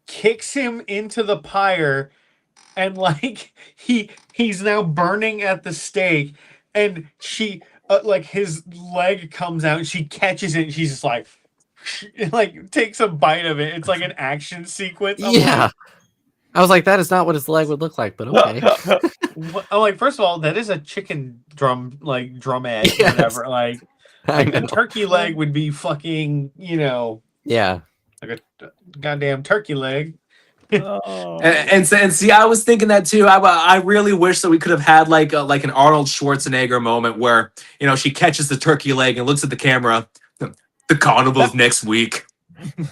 kicks him into the pyre, and like he's now burning at the stake, and she like his leg comes out, and she catches it, and she's just like takes a bite of it. It's like an action sequence. I'm Yeah. I was like, that is not what his leg would look like, but okay. I'm like, first of all, that is a chicken drum head, Yes. whatever. Like I a know. turkey leg would be fucking, Yeah. like a goddamn turkey leg. Oh. and see, I was thinking that too. I really wish that we could have had like an Arnold Schwarzenegger moment where she catches the turkey leg and looks at the camera. The carnival's next week.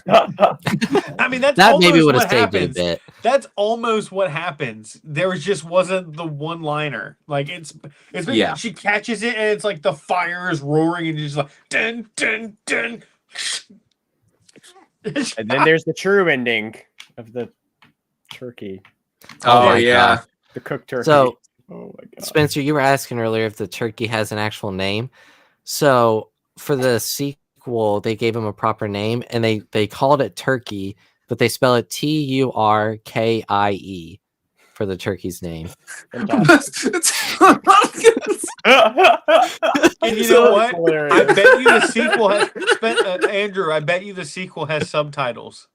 I mean, that's That almost maybe would have what saved it a happens. bit. That's almost what happens. There just wasn't the one liner. Like it's Yeah. she catches it and it's like the fire is roaring and just like dun dun dun. And then there's the true ending of the turkey, Oh, my yeah. the cooked turkey. So, oh my god. Spencer, you were asking earlier if the turkey has an actual name. So for the sequel, they gave him a proper name and they called it Turkey, but they spell it Turkie for the turkey's name. And you know what? Hilarious. I bet you the sequel has Andrew. I bet you the sequel has subtitles.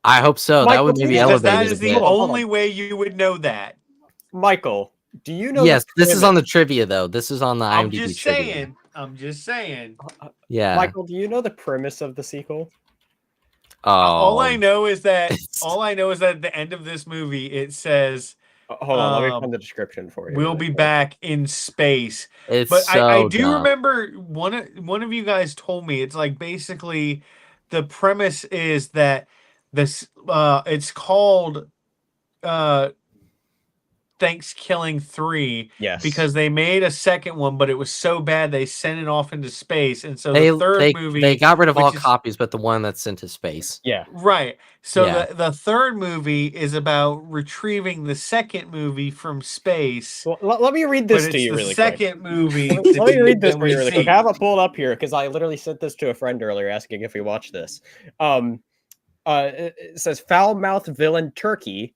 I hope so. That Michael, would do you maybe know Because elevate that it a is the bit. Hold on. only way you would know that. Michael, do you know? Yes, the this is on the trivia though. This is on the I'm IMDb just trivia. saying. I'm just saying. Yeah. Michael, do you know the premise of the sequel? Oh. All I know is that It's- at the end of this movie it says Hold on, let me Um, find the description for you. we'll be back in space. It's But so I do dumb. remember one of you guys told me it's like basically the premise is that this it's called Thanksgilling 3 Yes, because they made a second one, but it was so bad they sent it off into space, and so They, the third they, movie they got rid of all which is- copies, but the one that's sent to space. yeah. right. So Yeah. the third movie is about retrieving the second movie from space. Well, let me read But this it's to you the really quick. second movie. Let me read this that for you we really quick. see. I have it pulled up here because I literally sent this to a friend earlier asking if we watched this. It says foul-mouthed villain Turkey.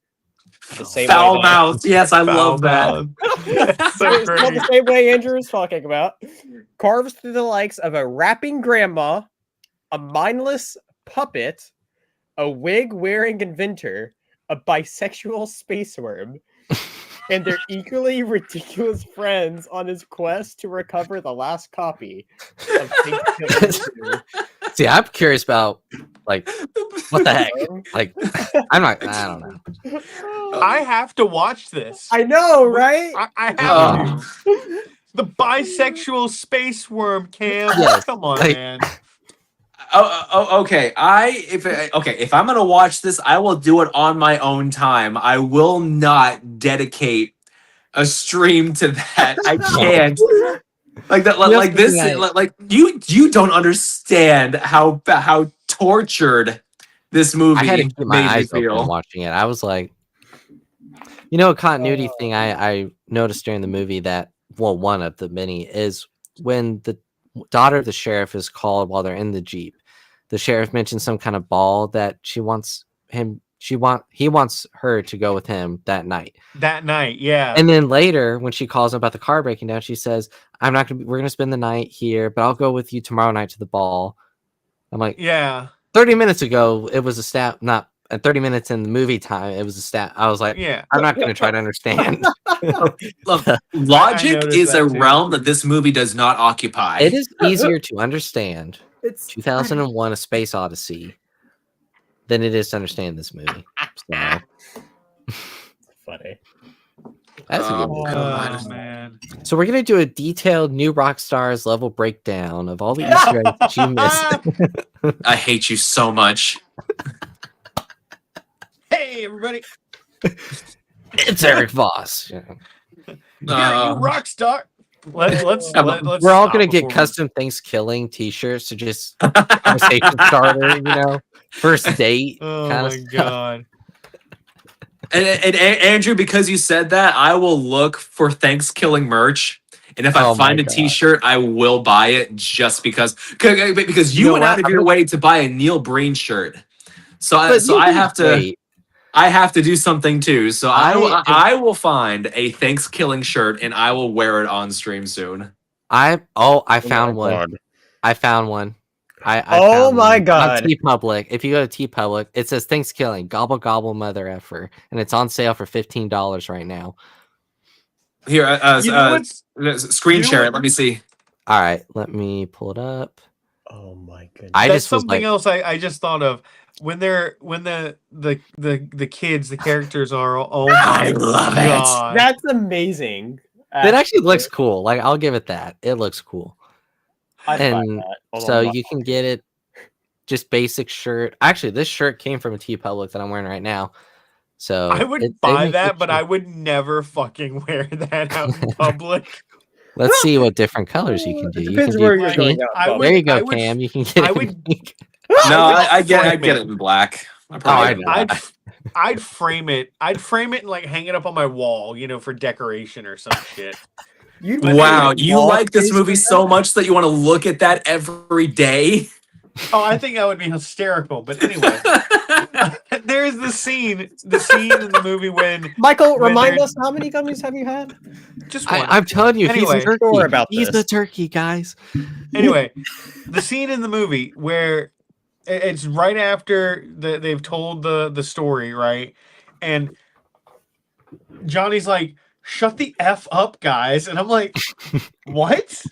The same Foul way that- mouth. Yes, I love that. So It's spelled great. the same way Andrew was talking about. Carves through the likes of a rapping grandma, a mindless puppet, a wig-wearing inventor, a bisexual space worm, and their equally ridiculous friends on his quest to recover the last copy of Thanksgiving 2. See, I'm curious about like what the heck. Like, I don't know. I have to watch this. I know, right? I have Oh. to. The bisexual space worm, Cam. Yes, Come on, like- man. Okay. If I'm gonna watch this, I will do it on my own time. I will not dedicate a stream to that. I can't. Like that. Yes, Like this. right. Like you don't understand how tortured this movie I had to keep my made me eyes open feel. watching it. I was like, a continuity thing I noticed during the movie that well, one of the many is when the daughter of the sheriff is called while they're in the Jeep. The sheriff mentions some kind of ball that he wants her to go with him that night. That night, yeah. And then later, when she calls him about the car breaking down, she says, we're gonna spend the night here, but I'll go with you tomorrow night to the ball. I'm like, yeah. 30 minutes ago, it was a stat, not 30 minutes in the movie time, it was a stat. I was like, Yeah. I'm not gonna try to understand. Look, logic noticed is that a too. realm that this movie does not occupy. It is easier to understand It's 2001: A Space Odyssey than it is to understand this movie. So funny. that's a good movie. God. Oh man. So we're gonna do a detailed New Rockstars level breakdown of all the Easter eggs that you missed. I hate you so much. Hey everybody. It's Eric Voss. Yeah. Yeah, you rock star. Let's We're all stop gonna get before we- custom Thanksgilling T-shirts to just conversation starter, first date Oh kind of my stuff. god. And Andrew, because you said that, I will look for THANKSKILLING merch. And if I Oh my find a God. T-shirt, I will buy it just because you You know went out what? of your way to buy a Neil Breen shirt. So But you I did have to great. I have to do something too. So I- I will find a THANKSKILLIng shirt and I will wear it on stream soon. I found one. I found one. I Oh found my one. God. On TeePublic. If you go to TeePublic, it says ThanksKilling, gobble gobble mother effer, and it's on sale for $15 right now. Here, You know what's screen you know share what- it. Let me see. All right, let me pull it up. Oh my goodness. I That's just was something like, else I just thought of when the kids, the characters are oh I my love it. god. That's amazing. that actually looks cool. Like, I'll give it that. It looks cool. I'd buy and that. Hold So on, you can get it just basic shirt. Actually, this shirt came from a TeePublic that I'm wearing right now. So I would they buy make that, good but shirts. I would never fucking wear that out in public. Let's see what different colors you can do. It You depends can where do you're like, going pink. out. I Bob. would- There you go, I would- Cam. You can get I it would- pink. No, I get frame it it. in black. I probably I'd, get it in black. I'd frame it. I'd frame it and like hang it up on my wall, for decoration or some shit. You'd Wow, make you wall like this space movie for so that? much that you want to look at that every day? Oh, I think that would be hysterical. But anyway, there's the scene in the movie when Michael, when remind they're- us, how many gummies have you had? just one. I'm telling you, Anyway. he's a turkey. Sure about He's this. a turkey, guys. Anyway, the scene in the movie where it's right after they've told the story, right? And Johnny's like, "Shut the F up, guys." And I'm like, "What?"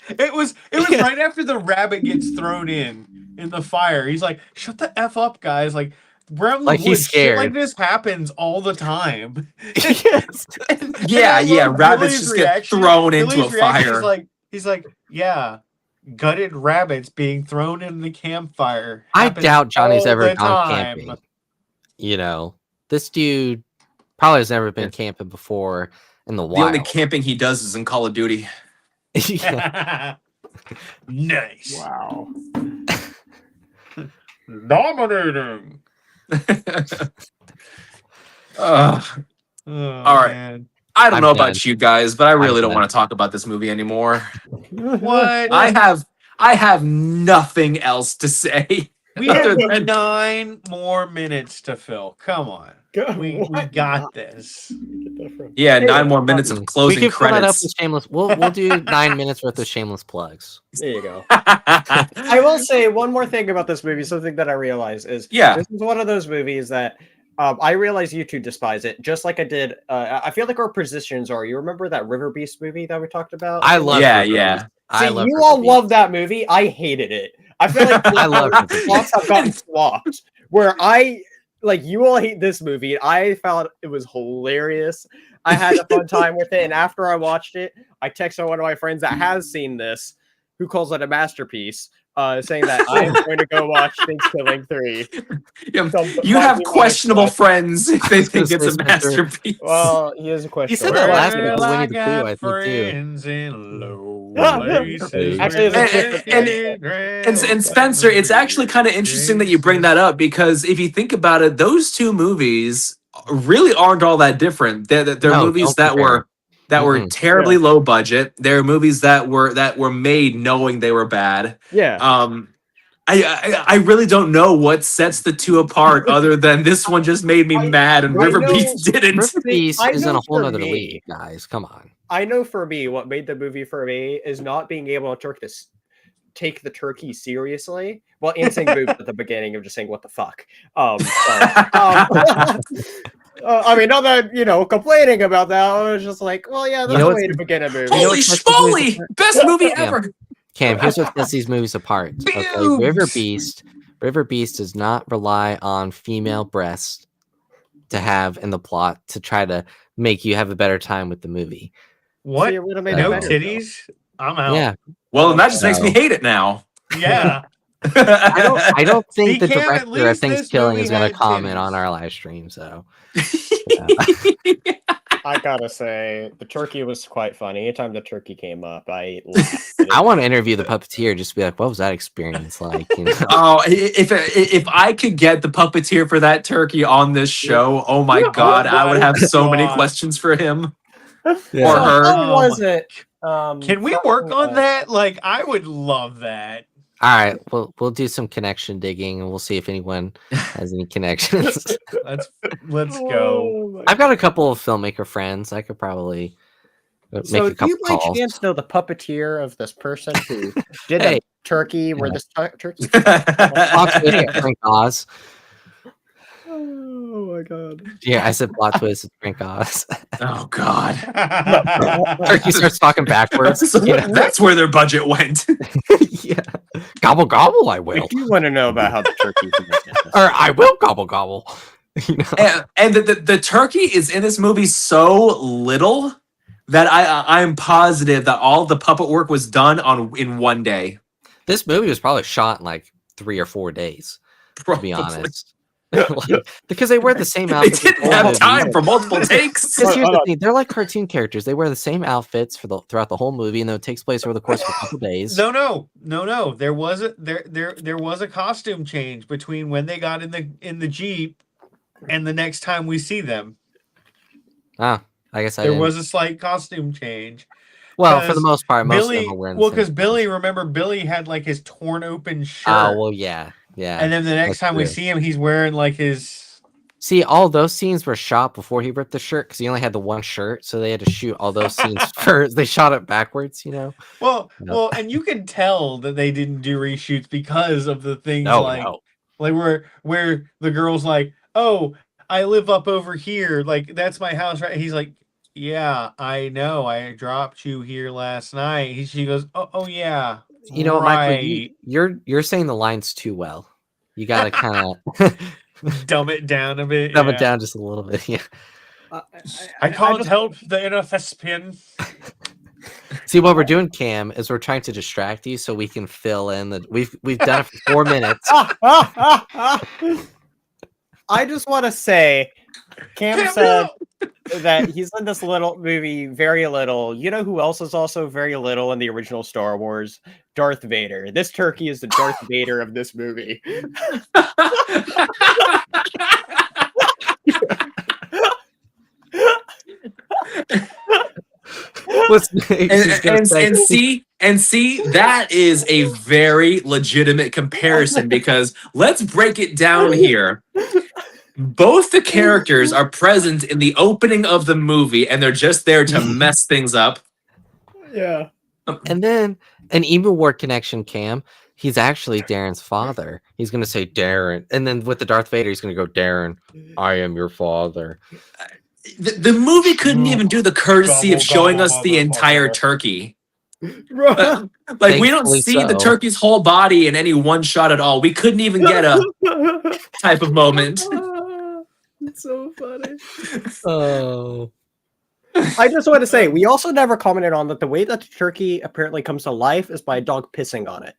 It was Yeah. right after the rabbit gets thrown in the fire. He's like, "Shut the F up, guys." Like, we're out in the Like, he's woods. Shit like scared. this happens all the time. Yes. And Yeah, I yeah, love rabbits Billy's just get reaction. thrown into Billy's a reaction fire. He's like, yeah, gutted rabbits being thrown in the campfire. I happens doubt Johnny's all ever the gone time. camping. This dude probably has never been camping before in the The only wild. camping he does is in Call of Duty. Yeah. Nice. Wow. Dominating. Ugh. Oh, All right. man. I don't I'm know done. about you guys, but I really I'm don't done. want to talk about this movie anymore. What? I have nothing else to say. We other have than- 9 more minutes to fill. Come on. We got this. Yeah, Hey, 9 more minutes of we closing can fill that up credits. with shameless. We'll do 9 minutes worth of shameless plugs. There you go. I will say one more thing about this movie. Something that I realize is, Yeah. this is one of those movies that I realize you two despise it, just like I did. I feel like our positions are. You remember that River Beast movie that we talked about? I love. Yeah, River yeah. Beast. See, I love. you River all Beast. love that movie. I hated it. I feel like I love River Beast. plots have gotten swapped. Where you all hate this movie. I found it was hilarious. I had a fun time with it, and after I watched it, I texted one of my friends that has seen this, who calls it a masterpiece, saying that I am going to go watch THANKSKILLIng 3. You have questionable friends if they think it's a Spencer. masterpiece. Well, he is a question. He said that last week Well, with I Winnie the Pooh, got I think, too. friends in low Actually, places. it's And Spencer, it's actually kind of interesting that you bring that up because if you think about it, those two movies really aren't all that different. They're No, movies don't that compare. were that were Mhm. terribly low budget. There are movies that were made knowing they were bad. Yeah. I really don't know what sets the two apart other than this one just made me mad and I River know- Beast didn't. River Beast I is in know a whole for nother me- league, guys. Come on. I know for me, what made the movie for me is not being able to take the turkey seriously. Well, and saying boobs at the beginning of just saying what the fuck. I mean, not that complaining about that. I was just like, well, yeah, that's know the what's- way to begin a movie. You know Holy what sets these movies schmoly! Best movie Yeah. ever. Cam, here's what sets these movies apart. Okay, Boobs! River Beast does not rely on female breasts to have in the plot to try to make you have a better time with the movie. What? See, it would've made it No better, titties? I'm out. Yeah, Well, and that just makes me So- hate it now. Yeah. I don't think See, the Cam, at director of least this THANKSKILLING movie is going had to comment on titties. our live stream. So I gotta say, the turkey was quite funny. Anytime the turkey came up, I laughed. I want to interview the puppeteer just to be like, what was that experience like? You know? Oh, if I could get the puppeteer for that turkey on this show, oh my god, I would have so many God. questions for him Yeah. or her. How was Oh my- it? Can we work on that? Like, I would love that. All right, we'll do some connection digging and we'll see if anyone has any connections. Let's go. Oh my I've got a couple of filmmaker friends. I could probably make So, a do couple you by calls. chance know the puppeteer of this person who did Hey. the turkey where this turkey? Plot twist, it's Frank Oz. Oh my god! Yeah, I said plot twist. It's Frank Oz. Oh god. Turkey starts talking backwards. You know? That's where their budget went. Yeah, gobble gobble. I will, If you want to know about how the turkey or I will gobble gobble. You know? And the turkey is in this movie so little that I'm positive that all the puppet work was done in one day. This movie was probably shot in like 3 or 4 days, to be Probably. honest. Like, because they wear the same They outfits. the didn't whole have movie. time for multiple takes. Because here's Hold the on. thing, they're like cartoon characters. They wear the same outfits throughout the whole movie, and though it takes place over the course of a couple days. No. There was a costume change between when they got in the Jeep and the next time we see them. Ah, I guess I There didn't. was a slight costume change. Well, for the 'cause most part, most Billy, of them are wearing. well, the because same Billy, remember, Billy had like his torn open shirt, Oh well, yeah. and then the next that's time we true. see him, he's wearing like his. See, all those scenes were shot before he ripped the shirt because he only had the one shirt, so they had to shoot all those scenes first. They shot it backwards, you know. Well, No. well, and you can tell that they didn't do reshoots because of the things No, like no. where the girl's like, "Oh, I live up over here. Like that's my house, right?" He's like, "Yeah, I know. I dropped you here last night." She goes, "Oh yeah." You know what, Michael? right. You're saying the lines too well. You gotta kind of Dumb it down a bit. dumb yeah. it down just a little bit. Yeah. I can't just- help the inner thespian. See, what we're doing, Cam, is we're trying to distract you so we can fill in the. We've done it for 4 minutes. I just want to say, Cam said that he's in this little movie very little. You know who else is also very little in the original Star Wars? Darth Vader. This turkey is the Darth Vader of this movie. and see that is a very legitimate comparison because let's break it down here. Both the characters are present in the opening of the movie and they're just there to mess things up. Yeah. And then an Evil War connection, Cam. He's actually Darren's father. He's gonna say Darren, and then with the Darth Vader, he's gonna go Darren. I am your father. The movie couldn't even do the courtesy of showing us the entire turkey. Like we don't Thankfully see the so. turkey's whole body in any one shot at all. We couldn't even get a type of moment. It's so funny. Oh, I just want to say, we also never commented on that the way that the turkey apparently comes to life is by a dog pissing on it.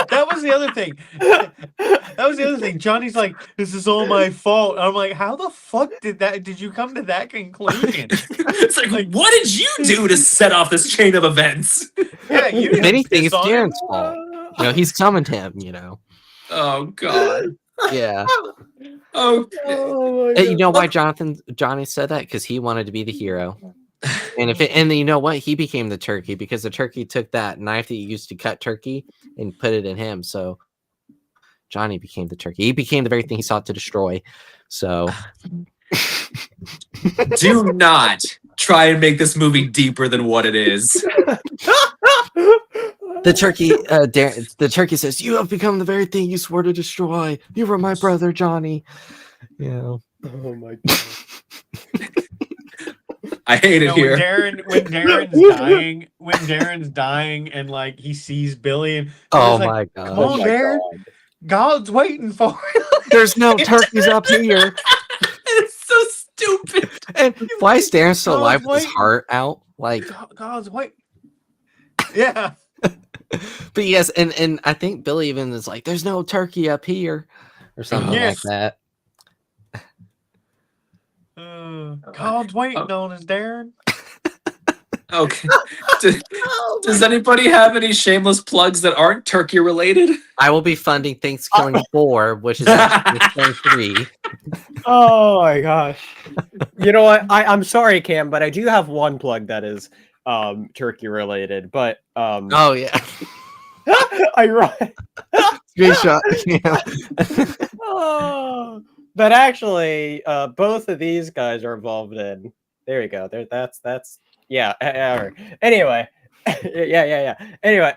That was the other thing. That was the other thing. Johnny's like, "This is all my fault." I'm like, "How the fuck did you come to that conclusion?" It's like, what did you do to set off this chain of events? Yeah, you if didn't anything, piss it's on him. Darren's fault. You know, he's summoned him. You know. Oh god. Yeah. Oh, Oh my And you God. know why Johnny said that? Because he wanted to be the hero. And you know what? He became the turkey because the turkey took that knife that you used to cut turkey and put it in him. So Johnny became the turkey. He became the very thing he sought to destroy. So do not try and make this movie deeper than what it is. the turkey says, "You have become the very thing you swore to destroy. You were my brother, Johnny." You know. Oh my God. I hate it No, here. when Darren's dying, and like he sees Billy, and Oh he's like, my "Come god. on, Darren, God's waiting for you." There's no turkeys up here. It's so stupid. And why is Darren still God's alive with his waiting. heart out? Like, God's waiting. Yeah. but yes, and I think Billy even is like, "There's no turkey up here," or something Yes. like that. God's waiting on us, Darren. Okay. Does anybody have any shameless plugs that aren't turkey related? I will be funding THANKSKILLING 4, which is actually THANKSKILLING 3. Oh my gosh. You know what? I'm sorry, Cam, but I do have one plug that is turkey related. But Oh yeah, I screenshot. Yeah. oh, but actually, both of these guys are involved in. There you go. There. That's yeah. Anyway, yeah. Anyway,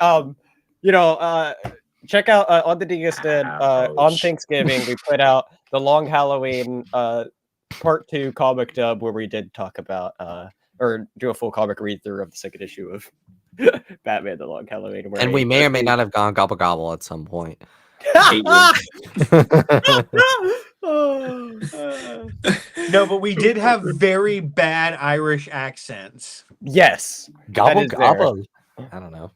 check out on the Dingiston on Ouch. Thanksgiving we put out the Long Halloween part 2 comic dub where we did talk about or do a full comic read through of the second issue of Batman: The Long Halloween. And we may or may not have gone gobble gobble at some point. Hate No, but we did have very bad Irish accents. Yes, Gobble is there. gobble. I don't know.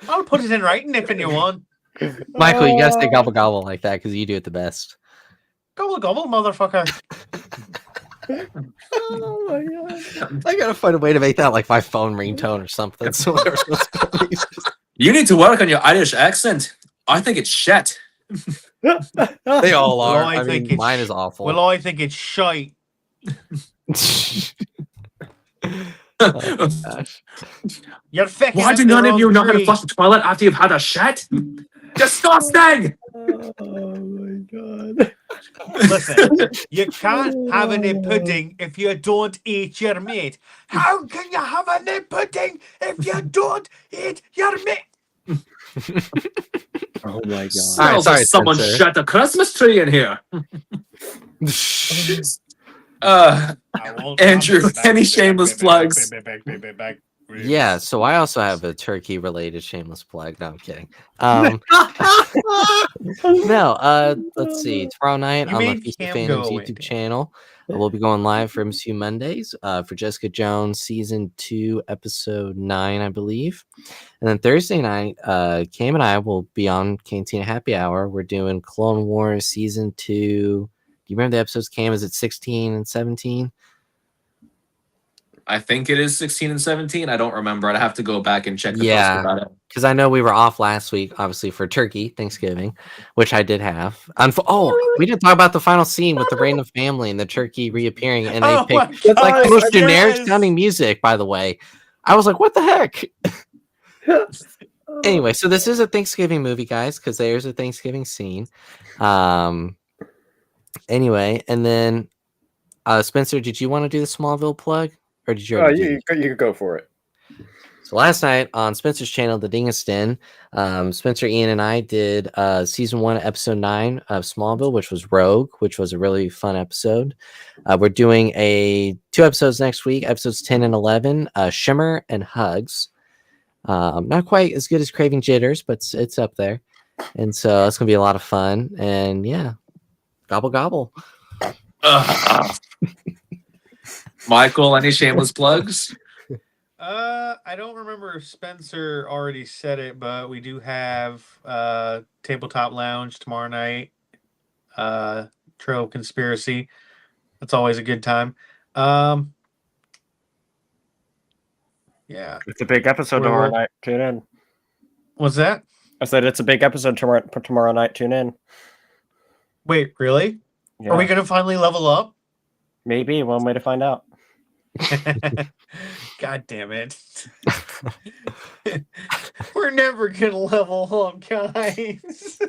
I'll put it in writing if you want. Michael, you gotta say gobble gobble like that because you do it the best. Gobble gobble, motherfucker. Oh my God. I gotta find a way to make that like my phone ringtone or something. So whatever. You need to work on your Irish accent. I think it's shit. They all are. Well, I I think mean, it's mine is awful. Well, I think it's shite. Oh, gosh. You're fucking Why up do the none of you wrong know how to tree. flush the toilet after you've had a shit? Disgusting! Oh my God. Listen, you can't have any pudding if you don't eat your meat. How can you have any pudding if you don't eat your meat? Oh my God. Smells sorry, like someone Spencer. shut a Christmas tree in here. Andrew, any shameless plugs? Yeah, so I also have a turkey related shameless plug. No, I'm kidding. Let's see. Tomorrow night You on the made Feast of Cam Fandoms go away, YouTube Dan. channel, we'll be going live for MCU Mondays for Jessica Jones season 2, episode 9, I believe. And then Thursday night, Cam and I will be on Cantina Happy Hour. We're doing Clone Wars season 2. Do you remember the episodes, Cam? Is it 16 and 17? I think it is 16 and 17. I don't remember. I'd have to go back and check the post Yeah. about it. Because I know we were off last week, obviously, for turkey, Thanksgiving, which I did have. We didn't talk about the final scene with the random family and the turkey reappearing, and they Oh my picked it's like the God, most generic yes. sounding music, by the way. I was like, what the heck? Anyway, so this is a Thanksgiving movie, guys, because there's a Thanksgiving scene. Anyway, and then Spencer, did you want to do the Smallville plug? Or did you already do it? You could go for it. So last night on Spencer's channel, The Dingiston, Spencer, Ian, and I did season 1, episode 9 of Smallville, which was Rogue, which was a really fun episode. We're doing 2 episodes next week, episodes 10 and 11, Shimmer and Hugs. Not quite as good as Craving Jitters, but it's up there. And so it's going to be a lot of fun. And yeah, gobble, gobble. Michael, any shameless plugs? I don't remember if Spencer already said it, but we do have Tabletop Lounge tomorrow night. Trail Conspiracy. That's always a good time. Yeah. It's a big episode tomorrow night. Tune in. What's that? I said it's a big episode tomorrow night. Tune in. Wait, really? Yeah, Are we gonna finally level up? maybe one way to find out. God damn it. We're never gonna level up, guys.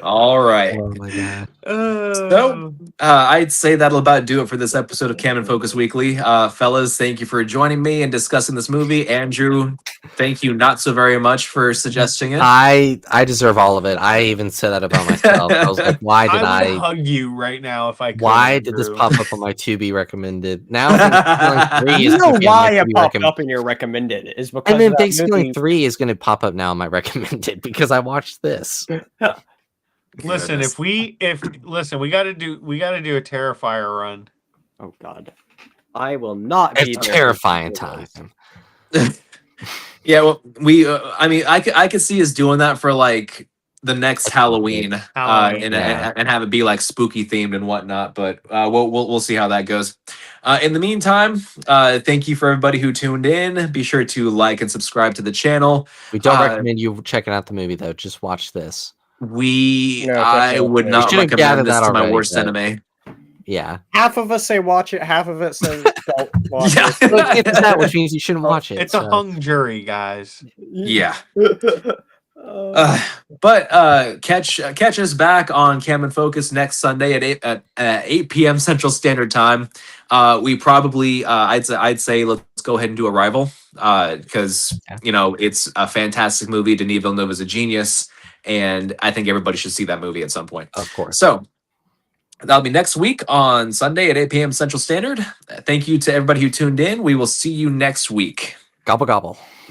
All right. Oh my god. So, I'd say that'll about do it for this episode of Canon Focus Weekly. Fellas, thank you for joining me and discussing this movie. Andrew, thank you not so very much for suggesting it. I deserve all of it. I even said that about myself. I was like, why did I would I? hug you right now if I could. Why did this Andrew. pop up on my to be recommended? Now Thanksgiving 3 You is know gonna be on my why to it be popped recommended. up in your recommended is because And then that Thanksgiving movie- 3 is going to pop up now on my recommended because I watched this. Listen, Goodness. we gotta do a Terrifier run. Oh God, I will not be It's a there. terrifying time. Yeah, well, I could see us doing that for like the next Halloween, Halloween, and have it be like spooky themed and whatnot. But we'll see how that goes. In the meantime, thank you for everybody who tuned in. Be sure to like and subscribe to the channel. We don't Uh, recommend you checking out the movie though. Just watch this. No, I definitely. would We not should've gathered recommend this that to my already, worst but- enemy. Yeah. Half of us say watch it, half of it says don't watch Yeah. it. Look, it's that, which means you shouldn't watch it. It's a so. hung jury, guys. Yeah. Uh, But catch us back on Cam and Focus next Sunday at 8 p.m. Central Standard Time. We probably I'd say let's go ahead and do Arrival because it's a fantastic movie. Denis Villeneuve is a genius, and I think everybody should see that movie at some point. Of course. So that'll be next week on Sunday at 8 p.m. Central Standard. Thank you to everybody who tuned in. We will see you next week. Gobble gobble.